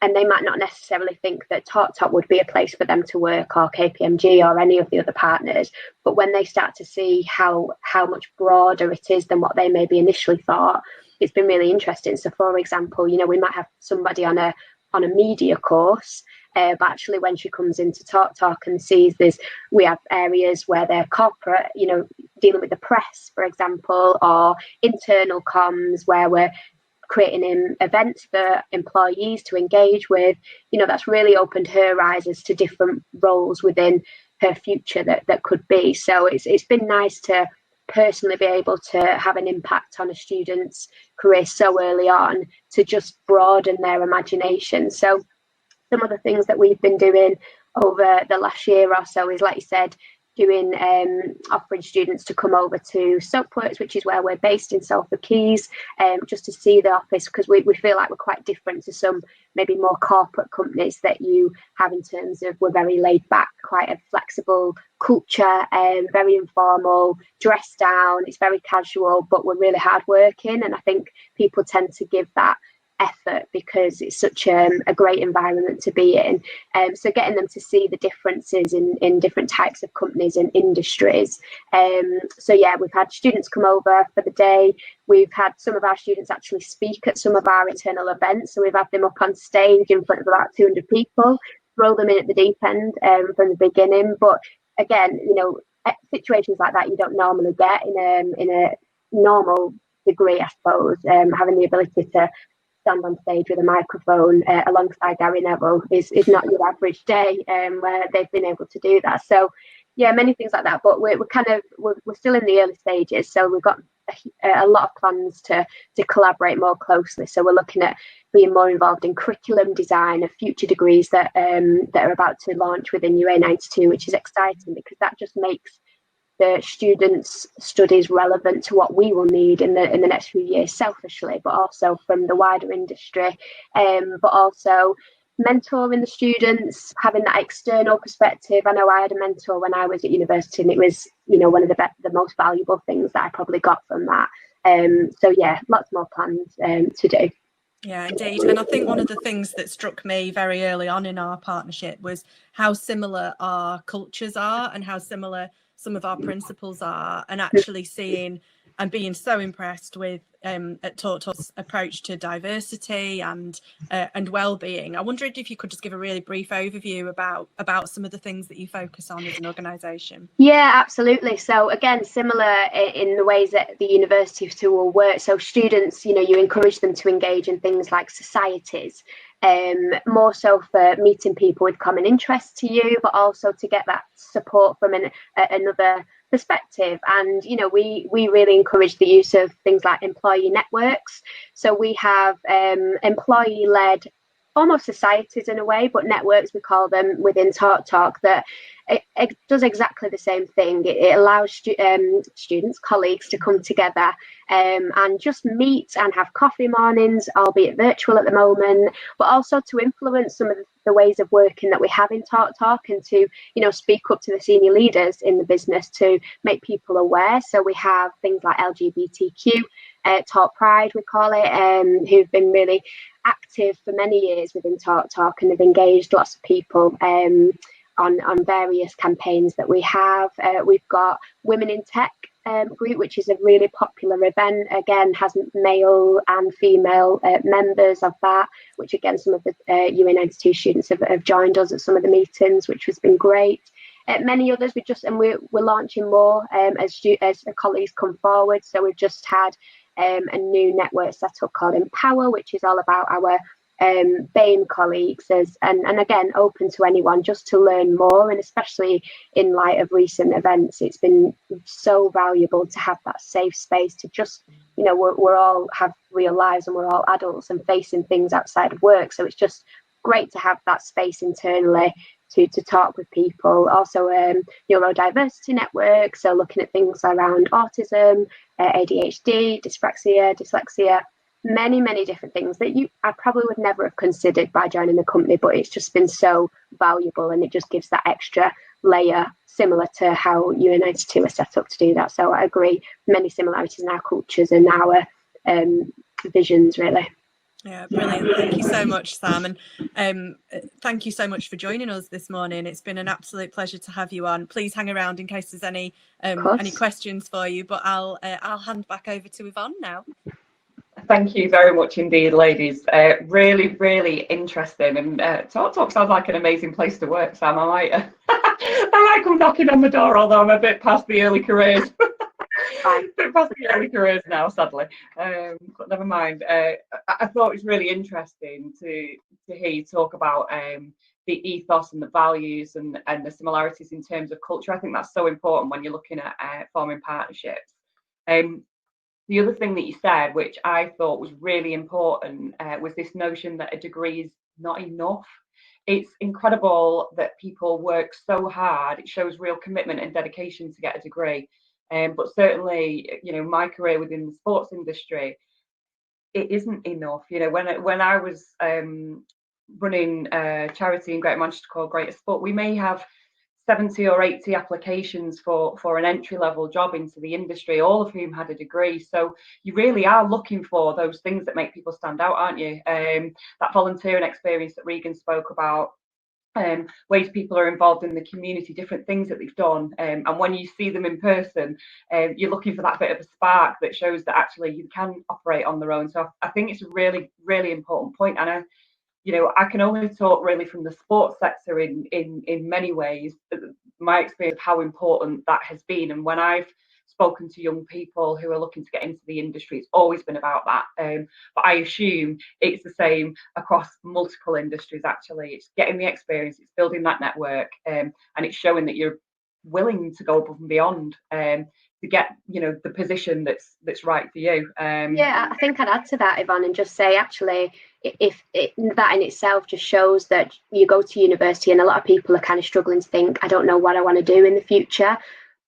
D: And they might not necessarily think that TalkTalk would be a place for them to work, or KPMG or any of the other partners. But when they start to see how much broader it is than what they maybe initially thought, it's been really interesting. So, for example, we might have somebody on a media course, but actually when she comes into TalkTalk and sees we have areas where they're corporate, dealing with the press, for example, or internal comms, where we're creating events for employees to engage with, that's really opened her eyes as to different roles within her future that could be. So it's been nice to personally be able to have an impact on a student's career so early on, to just broaden their imagination. So some of the things that we've been doing over the last year or so is, like you said, doing offering students to come over to Soapworks, which is where we're based in Salford Keys, just to see the office, because we feel like we're quite different to some maybe more corporate companies that you have, in terms of we're very laid back, quite a flexible culture, very informal, dressed down, it's very casual, but we're really hardworking, and I think people tend to give that effort because it's such a great environment to be in. So getting them to see the differences in different types of companies and industries. So yeah, we've had students come over for the day. We've had some of our students actually speak at some of our internal events. So we've had them up on stage in front of about 200 people, throw them in at the deep end from the beginning. But again, situations like that you don't normally get in a normal degree, I suppose. Having the ability to stand on stage with a microphone alongside Gary Neville is not your average day, where they've been able to do that. So yeah, many things like that, but we're still in the early stages, so we've got a lot of plans to collaborate more closely. So we're looking at being more involved in curriculum design of future degrees that are about to launch within UA92, which is exciting because that just makes the students' studies relevant to what we will need in the next few years, selfishly, but also from the wider industry, but also mentoring the students, having that external perspective. I know I had a mentor when I was at university, and it was, one of the most valuable things that I probably got from that. So yeah, lots more plans to do.
B: Yeah, indeed. And I think one of the things that struck me very early on in our partnership was how similar our cultures are and how similar some of our principles are, and actually seeing and being so impressed with at TalkTalk's approach to diversity and well-being. I wondered if you could just give a really brief overview about some of the things that you focus on as an organisation.
D: Yeah, absolutely. So again, similar in the ways that the university will work. So students, you encourage them to engage in things like societies, more so for meeting people with common interests to you, but also to get that support from another perspective. And we really encourage the use of things like employee networks. So we have employee-led almost societies in a way, but networks we call them within TalkTalk, that it does exactly the same thing. It allows students, colleagues to come together and just meet and have coffee mornings, albeit virtual at the moment, but also to influence some of the ways of working that we have in TalkTalk, and to speak up to the senior leaders in the business to make people aware. So we have things like LGBTQ, Talk Pride we call it, who've been really active for many years within TalkTalk and have engaged lots of people on various campaigns that we have. We've got Women in Tech group, which is a really popular event, again has male and female members of that, which again some of the UA92 students have joined us at some of the meetings, which has been great. Many others we're launching more as colleagues come forward. So we've just had a new network set up called Empower, which is all about our BAME colleagues, and again open to anyone just to learn more, and especially in light of recent events, it's been so valuable to have that safe space to just we're all have real lives and we're all adults and facing things outside of work, so it's just great to have that space internally to talk with people. Also neurodiversity network, so looking at things around autism, ADHD, dyspraxia, dyslexia, many different things that I probably would never have considered by joining the company, but it's just been so valuable, and it just gives that extra layer, similar to how UA92 are set up to do that. So I agree, many similarities in our cultures and our visions, really.
B: Yeah, brilliant. Thank you so much, Sam, and thank you so much for joining us this morning. It's been an absolute pleasure to have you on. Please hang around in case there's any questions for you, but I'll hand back over to Yvonne now.
A: Thank you very much indeed, ladies. Really interesting, and TalkTalk sounds like an amazing place to work, Sam. I might come knocking on the door, although I'm a bit past the early careers. Now, sadly, but never mind. I thought it was really interesting to hear you talk about the ethos and the values and the similarities in terms of culture. I think that's so important when you're looking at forming partnerships. The other thing that you said, which I thought was really important, was this notion that a degree is not enough. It's incredible that people work so hard. It shows real commitment and dedication to get a degree. But certainly, my career within the sports industry, it isn't enough. When I was running a charity in Greater Manchester called Greater Sport, we may have 70 or 80 applications for an entry-level job into the industry, all of whom had a degree. So you really are looking for those things that make people stand out, aren't you? That volunteering experience that Regan spoke about, ways people are involved in the community, different things that they've done, and when you see them in person, you're looking for that bit of a spark that shows that actually you can operate on their own. So I think it's a really important point, and I can only talk really from the sports sector in many ways, my experience of how important that has been. And when I've spoken to young people who are looking to get into the industry, it's always been about that. But I assume it's the same across multiple industries, actually. It's getting the experience, it's building that network, and it's showing that you're willing to go above and beyond to get the position that's right for you.
D: Yeah, I think I'd add to that, Yvonne, and just say actually that in itself just shows that you go to university and a lot of people are kind of struggling to think, I don't know what I want to do in the future,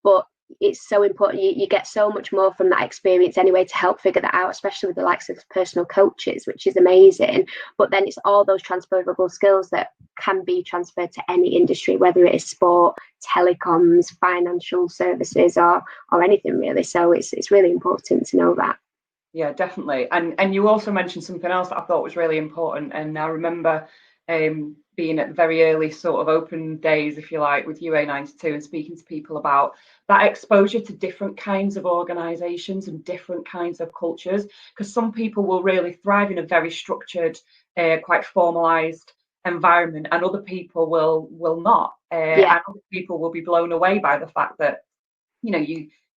D: but it's so important. You get so much more from that experience anyway to help figure that out, especially with the likes of personal coaches, which is amazing. But then it's all those transferable skills that can be transferred to any industry, whether it is sport, telecoms, financial services, or anything really. So it's really important to know that.
A: Yeah, definitely. And you also mentioned something else that I thought was really important. And I remember being at the very early sort of open days, if you like, with UA92 and speaking to people about that exposure to different kinds of organisations and different kinds of cultures, because some people will really thrive in a very structured, quite formalised environment, and other people will not, and other people will be blown away by the fact that, you know,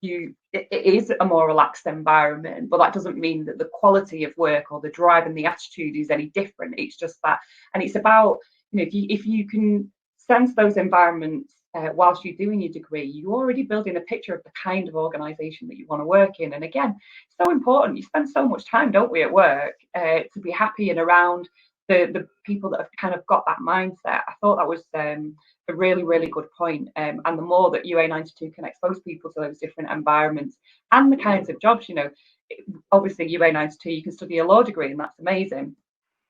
A: it is a more relaxed environment, but that doesn't mean that the quality of work or the drive and the attitude is any different. It's just that, and it's about, you know, if you can sense those environments whilst you're doing your degree, you're already building a picture of the kind of organisation that you want to work in. And again, so important. You spend so much time, don't we, at work, to be happy and around the people that have kind of got that mindset. I thought that was a really, really good point. And the more that UA92 can expose people to those different environments and the kinds of jobs, you know, obviously UA92, you can study a law degree and that's amazing.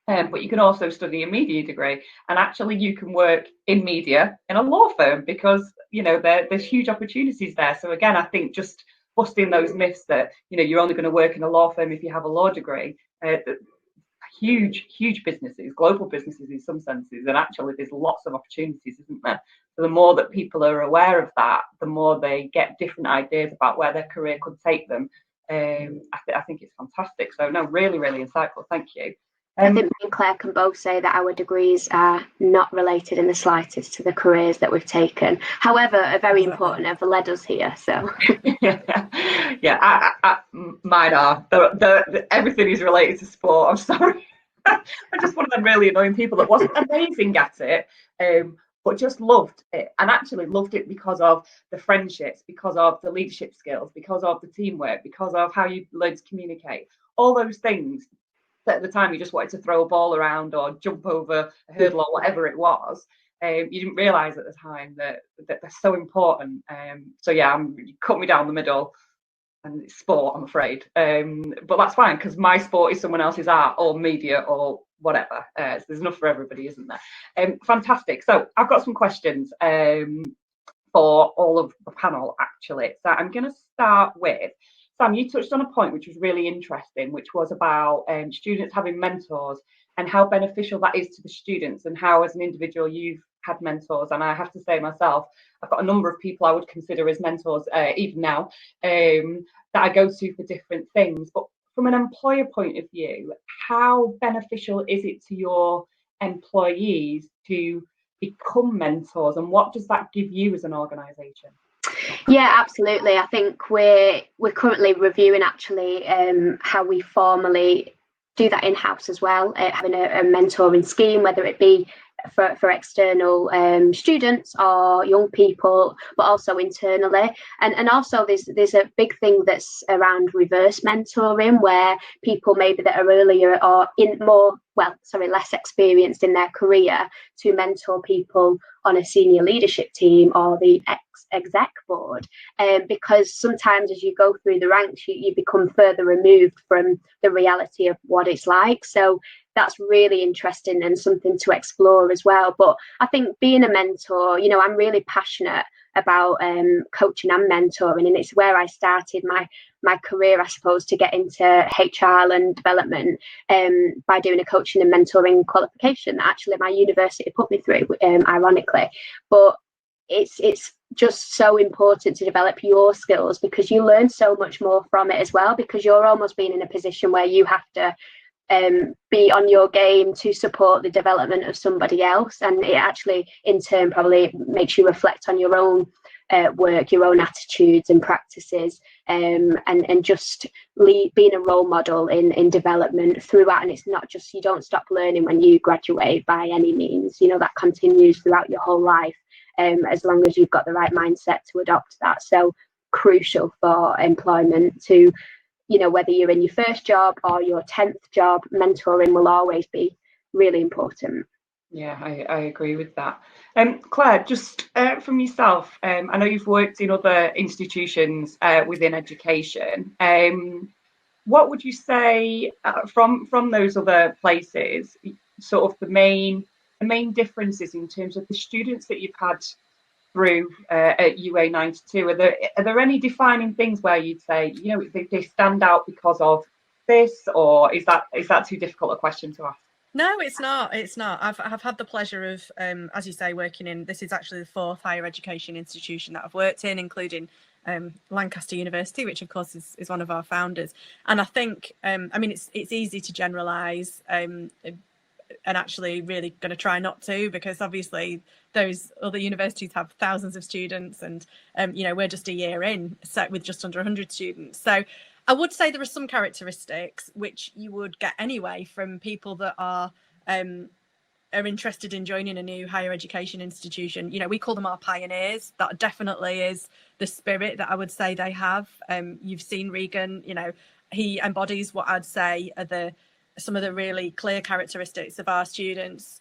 A: But you can also study a media degree, and actually you can work in media in a law firm, because, you know, there's huge opportunities there. So again, I think just busting those myths that, you know, you're only going to work in a law firm if you have a law degree. Huge businesses, global businesses in some senses, and actually there's lots of opportunities, isn't there? So the more that people are aware of that, the more they get different ideas about where their career could take them. I think it's fantastic. So no, really, really insightful. Thank you.
D: I think me and Claire can both say that our degrees are not related in the slightest to the careers that we've taken. However, are very important and have led us here. So
A: mine are. Everything is related to sport. I'm sorry. I'm just one of them really annoying people that wasn't amazing at it, but just loved it, and actually loved it because of the friendships, because of the leadership skills, because of the teamwork, because of how you learn to communicate. All those things that at the time you just wanted to throw a ball around or jump over a hurdle or whatever it was. You didn't realise at the time that they're so important. So yeah, you cut me down the middle, and it's sport, I'm afraid. But that's fine, because my sport is someone else's art or media or whatever. So there's enough for everybody, isn't there? Fantastic. So I've got some questions for all of the panel, actually. So I'm going to start with Sam. You touched on a point which was really interesting, which was about students having mentors and how beneficial that is to the students, and how as an individual you've had mentors. And I have to say myself, I've got a number of people I would consider as mentors even now, that I go to for different things. But from an employer point of view, how beneficial is it to your employees to become mentors, and what does that give you as an organisation?
D: Yeah, absolutely. I think we're currently reviewing actually how we formally do that in-house as well, having a mentoring scheme, whether it be for external students or young people, but also internally. And also there's a big thing that's around reverse mentoring, where people maybe that are earlier or less experienced in their career, to mentor people on a senior leadership team or the exec board, because sometimes as you go through the ranks you become further removed from the reality of what it's like. So that's really interesting and something to explore as well. But I think being a mentor, you know, I'm really passionate about coaching and mentoring, and it's where I started my career, I suppose, to get into HR and development, by doing a coaching and mentoring qualification that actually my university put me through, ironically. But it's just so important to develop your skills, because you learn so much more from it as well, because you're almost being in a position where you have to be on your game to support the development of somebody else, and it actually in turn probably makes you reflect on your own work, your own attitudes and practices, and just being a role model in development throughout. And it's not just, you don't stop learning when you graduate by any means, you know, that continues throughout your whole life, as long as you've got the right mindset to adopt that. So crucial for employment to, you know, whether you're in your first job or your 10th job, mentoring will always be really important.
A: Yeah, I agree with that. Claire, just from yourself, I know you've worked in other institutions within education. What would you say from those other places, sort of the main differences in terms of the students that you've had through at UA92? Are there any defining things where you'd say, you know, they stand out because of this, or is that too difficult a question to ask?
B: No, it's not. It's not. I've had the pleasure of, as you say, working in. This is actually the 4th higher education institution that I've worked in, including Lancaster University, which of course is one of our founders. And I think, I mean, it's easy to generalise, and actually really going to try not to, because obviously those other universities have thousands of students, and you know, we're just a year in, so with just under 100 students. So I would say there are some characteristics which you would get anyway from people that are interested in joining a new higher education institution. You know, we call them our pioneers. That definitely is the spirit that I would say they have. You've seen Regan, you know, he embodies what I'd say are some of the really clear characteristics of our students,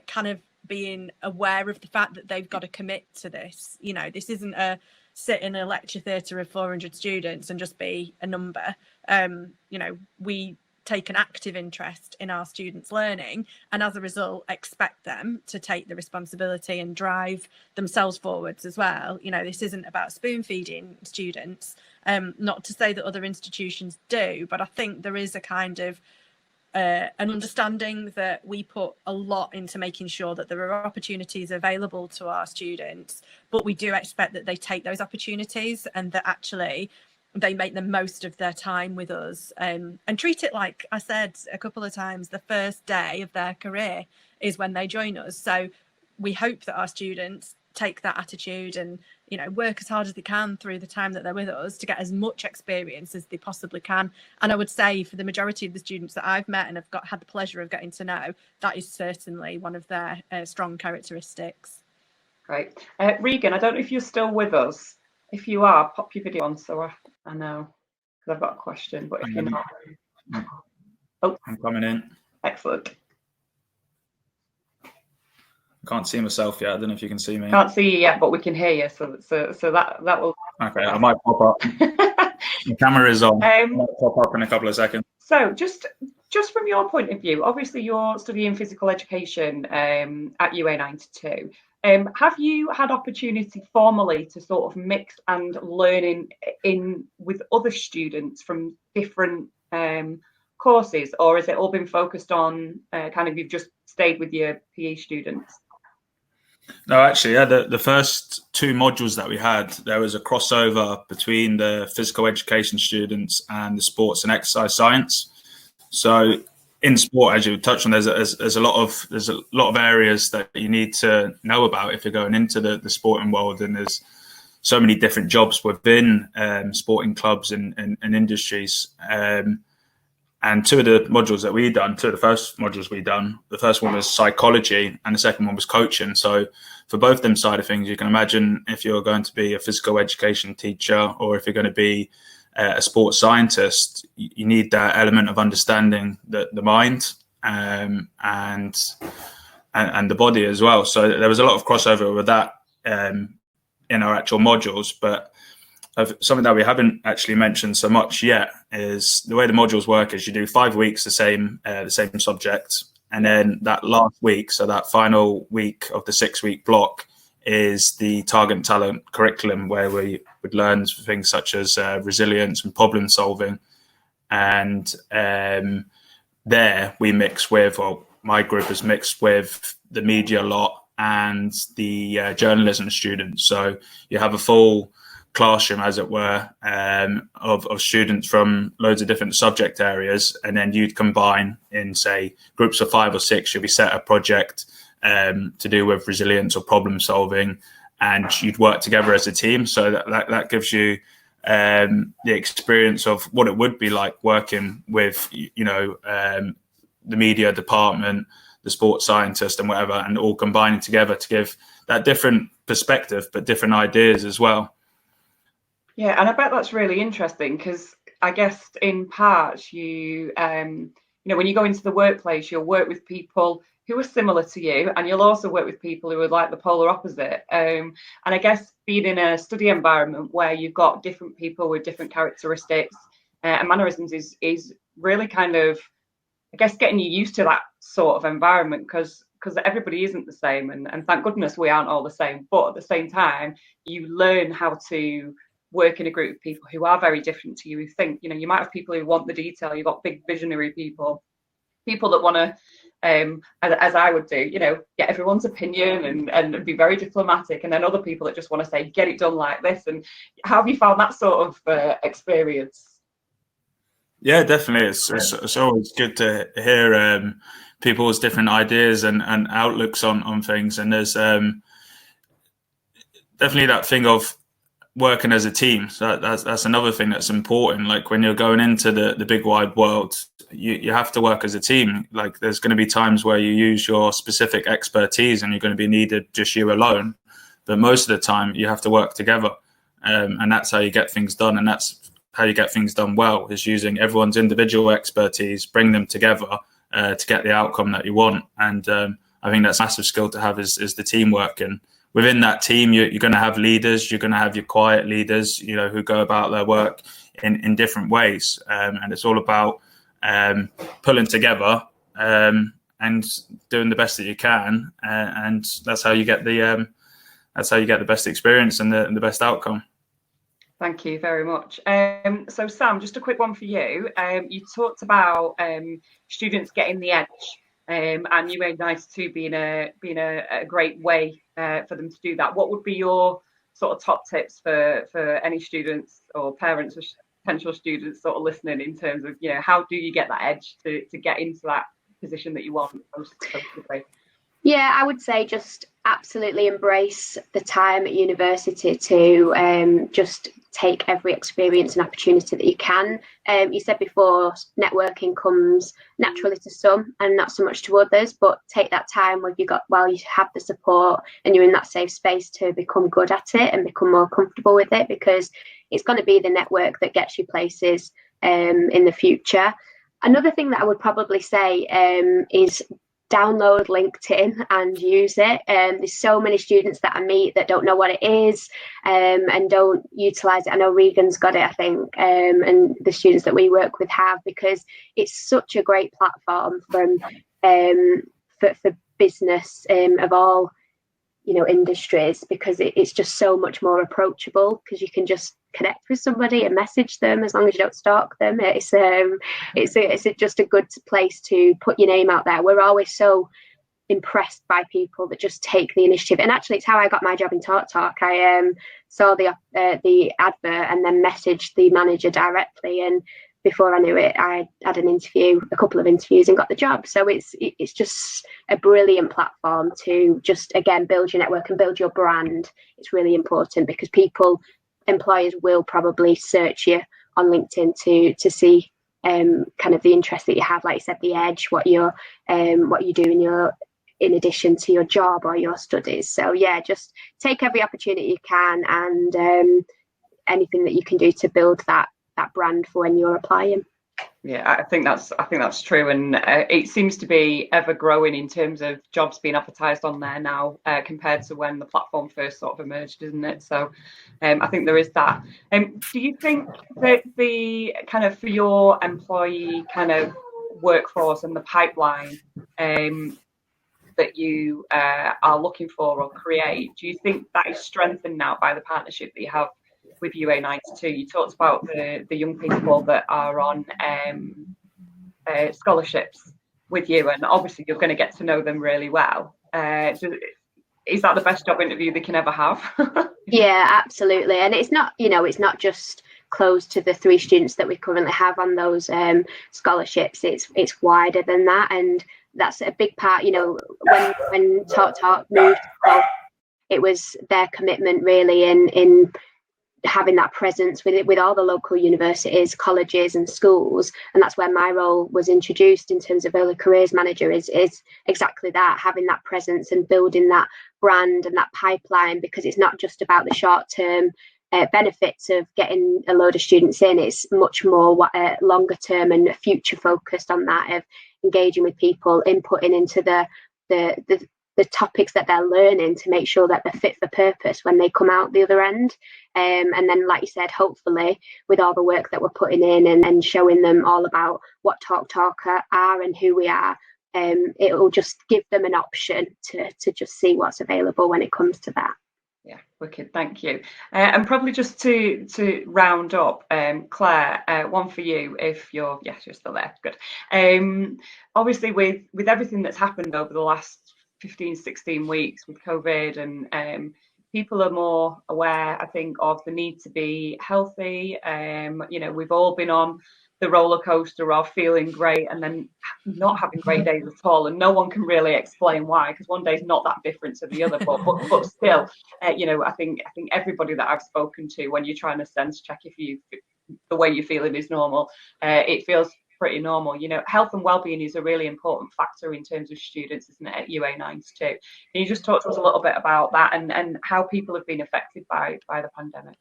B: kind of being aware of the fact that they've got to commit to this. You know, this isn't a sit in a lecture theatre of 400 students and just be a number. You know, we take an active interest in our students' learning, and as a result expect them to take the responsibility and drive themselves forwards as well. You know, this isn't about spoon feeding students, not to say that other institutions do, but I think there is a kind of an understanding that we put a lot into making sure that there are opportunities available to our students, but we do expect that they take those opportunities and that actually they make the most of their time with us, and treat it, like I said a couple of times, the first day of their career is when they join us. So we hope that our students take that attitude and, you know, work as hard as they can through the time that they're with us to get as much experience as they possibly can. And I would say for the majority of the students that I've met and have had the pleasure of getting to know, that is certainly one of their strong characteristics.
A: Great. Regan, I don't know if you're still with us. If you are, pop your video on so I know, because I've got a question, but if you're not. Oh,
C: I'm coming in.
A: Excellent.
C: Can't see myself yet. I don't know if you can see me.
A: Can't see you yet, but we can hear you. So that will.
C: Okay, I might pop up. The camera is on. I might pop up in a couple of seconds.
A: So just from your point of view, obviously you're studying physical education at UA92. Have you had opportunity formally to sort of mix and learning in with other students from different courses, or has it all been focused on kind of you've just stayed with your PE students?
C: No, actually, yeah, the first 2 modules that we had, there was a crossover between the physical education students and the sports and exercise science. So in sport, as you touched on, there's a lot of areas that you need to know about if you're going into the sporting world, and there's so many different jobs within sporting clubs and industries. And 2 of the modules that we done, 2 of the first modules we done, the first one was psychology and the second one was coaching. So for both them side of things, you can imagine if you're going to be a physical education teacher or if you're going to be a sports scientist, you need that element of understanding the mind and the body as well. So there was a lot of crossover with that in our actual modules, but something that we haven't actually mentioned so much yet is the way the modules work is you do 5 weeks the same subject, and then that last week, so that final week of the 6-week block, is the target talent curriculum, where we would learn things such as resilience and problem solving. And there we mix with, or my group has mixed with, the media lot and the journalism students. So you have a full classroom, as it were, of students from loads of different subject areas, and then you'd combine in, say, groups of 5 or 6. You'll be set a project to do with resilience or problem solving, and you'd work together as a team. So that gives you the experience of what it would be like working with, you know, the media department, the sports scientist, and whatever, and all combining together to give that different perspective, but different ideas as well.
A: Yeah, and I bet that's really interesting, because I guess in part you know, when you go into the workplace, you'll work with people who are similar to you, and you'll also work with people who are like the polar opposite. And I guess being in a study environment where you've got different people with different characteristics and mannerisms is really kind of, I guess, getting you used to that sort of environment, because everybody isn't the same, and thank goodness we aren't all the same. But at the same time, you learn how to work in a group of people who are very different to you, who think, you know, you might have people who want the detail, you've got big visionary people that want to as I would do, get everyone's opinion and be very diplomatic, and then other people that just want to say, get it done like this. And how have you found that sort of experience?
C: Yeah, definitely. It's always good to hear people's different ideas and outlooks on things. And there's definitely that thing of working as a team. So that's another thing that's important. Like when you're going into the big wide world, you have to work as a team. Like there's going to be times where you use your specific expertise and you're going to be needed just you alone. But most of the time you have to work together. And that's how you get things done. And that's how you get things done well, is using everyone's individual expertise, bring them together to get the outcome that you want. And I think that's a massive skill to have is the teamwork. And within that team, you're going to have leaders. You're going to have your quiet leaders, who go about their work in different ways. And it's all about pulling together and doing the best that you can. And that's how you get the best experience and the best outcome.
A: Thank you very much. So Sam, just a quick one for you. You talked about students getting the edge, and UA92 being a great way for them to do that. What would be your sort of top tips for any students or parents or potential students sort of listening in terms of how do you get that edge to get into that position that you want most quickly?
D: Yeah, I would say just absolutely embrace the time at university to just take every experience and opportunity that you can. You said before, networking comes naturally to some and not so much to others, but take that time while you have the support and you're in that safe space to become good at it and become more comfortable with it, because it's going to be the network that gets you places in the future. Another thing that I would probably say is download LinkedIn and use it. There's so many students that I meet that don't know what it is and don't utilize it. I know Regan's got it, I think, and the students that we work with have, because it's such a great platform for business of all industries, because it's just so much more approachable, because you can just connect with somebody and message them as long as you don't stalk them. It's just a good place to put your name out there. We're always so impressed by people that just take the initiative, and actually it's how I got my job in Talk Talk. I saw the advert and then messaged the manager directly, and before I knew it, I had a couple of interviews and got the job. So it's just a brilliant platform to just, again, build your network and build your brand. It's really important because employers will probably search you on LinkedIn to see kind of the interest that you have, like you said, the edge, what you do in addition to your job or your studies. So yeah, just take every opportunity you can, and anything that you can do to build that brand for when you're applying.
A: Yeah, I think that's true, and it seems to be ever growing in terms of jobs being advertised on there now compared to when the platform first sort of emerged, isn't it? So I think there is that. Do you think that the kind of for your employee kind of workforce and the pipeline that you are looking for or create, do you think that is strengthened now by the partnership that you have with UA92? You talked about the young people that are on scholarships with you, and obviously you're going to get to know them really well. Is that the best job interview they can ever have?
D: Yeah, absolutely. And it's not just closed to the 3 students that we currently have on those scholarships. It's wider than that, and that's a big part. When Talk Talk moved, it was their commitment really in having that presence with all the local universities, colleges and schools. And that's where my role was introduced in terms of early careers manager, is exactly that, having that presence and building that brand and that pipeline, because it's not just about the short term benefits of getting a load of students in. It's much more longer term and future focused on that, of engaging with people, inputting into the topics that they're learning to make sure that they're fit for purpose when they come out the other end. And then, like you said, hopefully with all the work that we're putting in and showing them all about what Talk Talk are and who we are, it will just give them an option to just see what's available when it comes to that.
A: Yeah, wicked. Thank you. And probably just to round up, Claire, one for you if you're still there. Good. Obviously, with everything that's happened over the last 15, 16 weeks with COVID, and people are more aware, I think, of the need to be healthy. We've all been on the roller coaster of feeling great and then not having great days at all, and no one can really explain why, because one day is not that different to the other, but still, I think everybody that I've spoken to, when you're trying to sense check if the way you're feeling is normal, it feels pretty normal. Health and well-being is a really important factor in terms of students, isn't it, at UA92? Can you just talk to us a little bit about that and how people have been affected by the pandemic?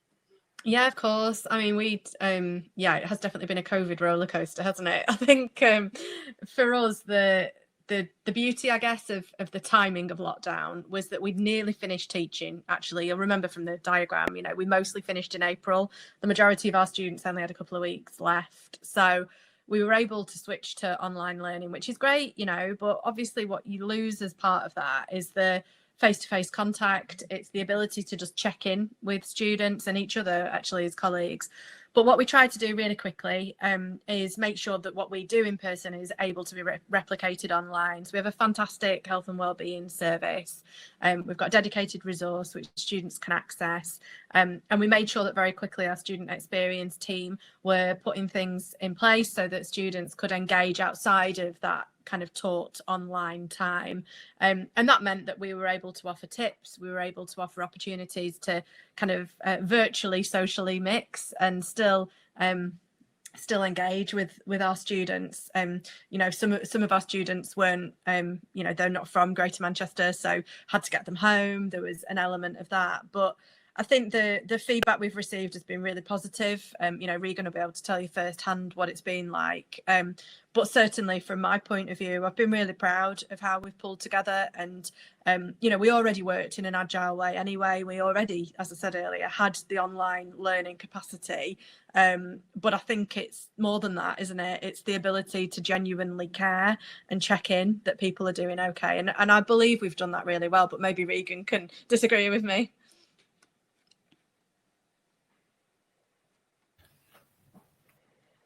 B: Yeah, of course. I mean, it has definitely been a COVID roller coaster, hasn't it? I think for us, the beauty, I guess, of the timing of lockdown was that we'd nearly finished teaching. Actually, you'll remember from the diagram, we mostly finished in April. The majority of our students only had a couple of weeks left. So we were able to switch to online learning, which is great, but obviously what you lose as part of that is the face-to-face contact. It's the ability to just check in with students and each other, actually, as colleagues. But what we tried to do really quickly is make sure that what we do in person is able to be replicated online. So we have a fantastic health and wellbeing service. We've got a dedicated resource which students can access. And we made sure that very quickly our student experience team were putting things in place so that students could engage outside of that kind of taught online time, and that meant that we were able to offer tips, we were able to offer opportunities to kind of virtually socially mix and still engage with our students. Some of our students weren't they're not from Greater Manchester, so had to get them home. There was an element of that, but I think the feedback we've received has been really positive. Regan will be able to tell you firsthand what it's been like. But certainly from my point of view, I've been really proud of how we've pulled together. And, we already worked in an agile way anyway. We already, as I said earlier, had the online learning capacity. But I think it's more than that, isn't it? It's the ability to genuinely care and check in that people are doing okay. And I believe we've done that really well, but maybe Regan can disagree with me.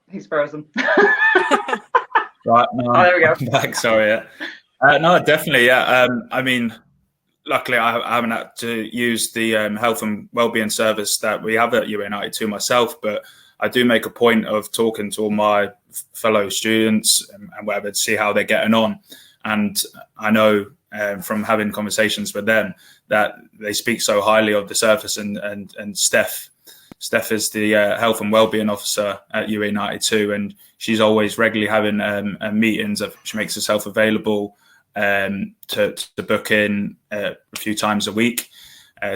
A: He's frozen.
C: Right, no,
A: there we go.
C: I'm back. Sorry. Yeah. No, definitely. Yeah. I mean, luckily, I haven't had to use the health and wellbeing service that we have at UA92 myself, but I do make a point of talking to all my fellow students and whatever to see how they're getting on. And I know from having conversations with them that they speak so highly of the service, and Steph is the health and wellbeing officer at UA92, and she's always regularly having meetings. She makes herself available to book in a few times a week,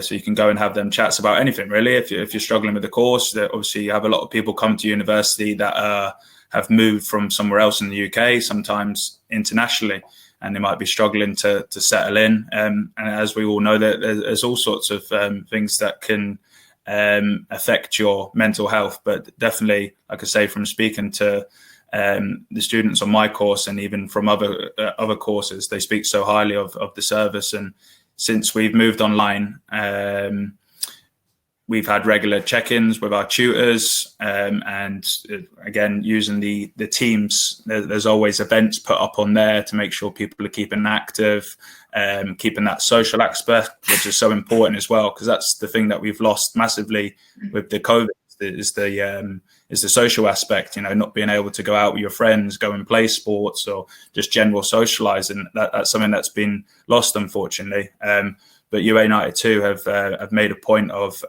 C: so you can go and have them chats about anything really. If you're struggling with the course, that obviously you have a lot of people come to university that have moved from somewhere else in the UK, sometimes internationally, and they might be struggling to settle in. And as we all know, that there's all sorts of things that can affect your mental health, but definitely, like I say, from speaking to the students on my course and even from other courses, they speak so highly of the service. And since we've moved online, we've had regular check-ins with our tutors, and again, using the Teams, there's always events put up on there to make sure people are keeping active, keeping that social aspect, which is so important as well, because that's the thing that we've lost massively with the COVID, is the social aspect, not being able to go out with your friends, go and play sports, or just general socializing. That's something that's been lost, unfortunately. But UA92 have made a point of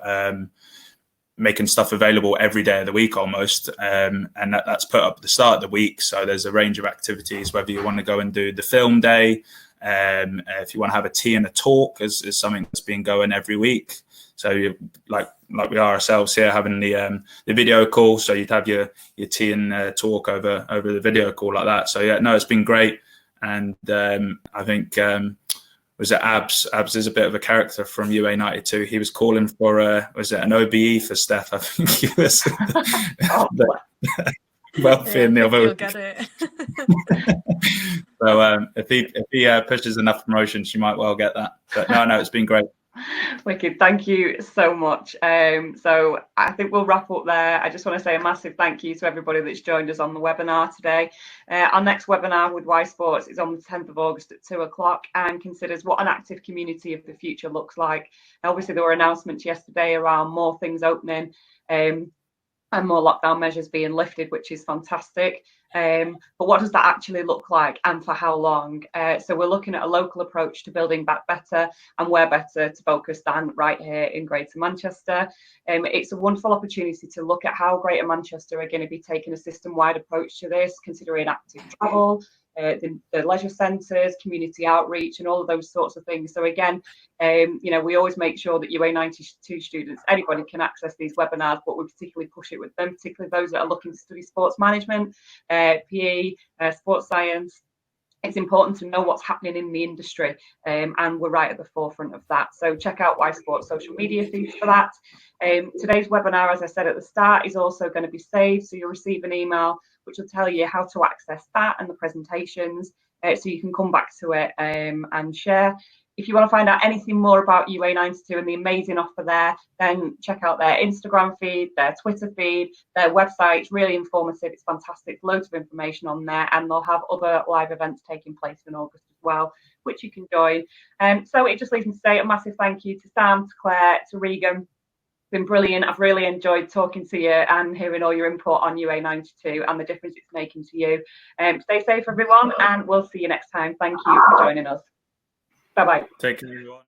C: making stuff available every day of the week almost, and that's put up at the start of the week. So there's a range of activities, whether you want to go and do the film day, if you want to have a tea and a talk, is something that's been going every week. So you like we are ourselves here having the video call. So you'd have your tea and talk over the video call like that. So yeah, no, it's been great. And I think was it Abs? Abs is a bit of a character from UA92. He was calling for was it an OBE for Steph? I think he was. Wealthy in the other.
B: You'll get it.
C: So if he pushes enough promotion, she might well get that. But no, it's been great.
A: Wicked, thank you so much. So I think we'll wrap up there. I just want to say a massive thank you to everybody that's joined us on the webinar today. Our next webinar with Y Sports is on the 10th of August at 2 o'clock and considers what an active community of the future looks like. Obviously, there were announcements yesterday around more things opening and more lockdown measures being lifted, which is fantastic. But what does that actually look like and for how long? So we're looking at a local approach to building back better, and where better to focus than right here in Greater Manchester. It's a wonderful opportunity to look at how Greater Manchester are going to be taking a system-wide approach to this, considering active travel, the leisure centres, community outreach, and all of those sorts of things. So again, you know, we always make sure that UA92 students, anybody can access these webinars, but we particularly push it with them, particularly those that are looking to study sports management, PE, sports science. It's important to know what's happening in the industry, and we're right at the forefront of that. So check out Y Sports social media feeds for that. Today's webinar, as I said at the start, is also going to be saved, so you'll receive an email which will tell you how to access that and the presentations, so you can come back to it and share. If you want to find out anything more about UA92 and the amazing offer there, then check out their Instagram feed, their Twitter feed, their website. It's really informative. It's fantastic. Loads of information on there, and they'll have other live events taking place in August as well, which you can join. So it just leaves me to say a massive thank you to Sam, to Claire, to Regan. It's been brilliant. I've really enjoyed talking to you and hearing all your input on UA92 and the difference it's making to you. Stay safe, everyone, and we'll see you next time. Thank you for joining us. Bye-bye.
C: Take care, everyone.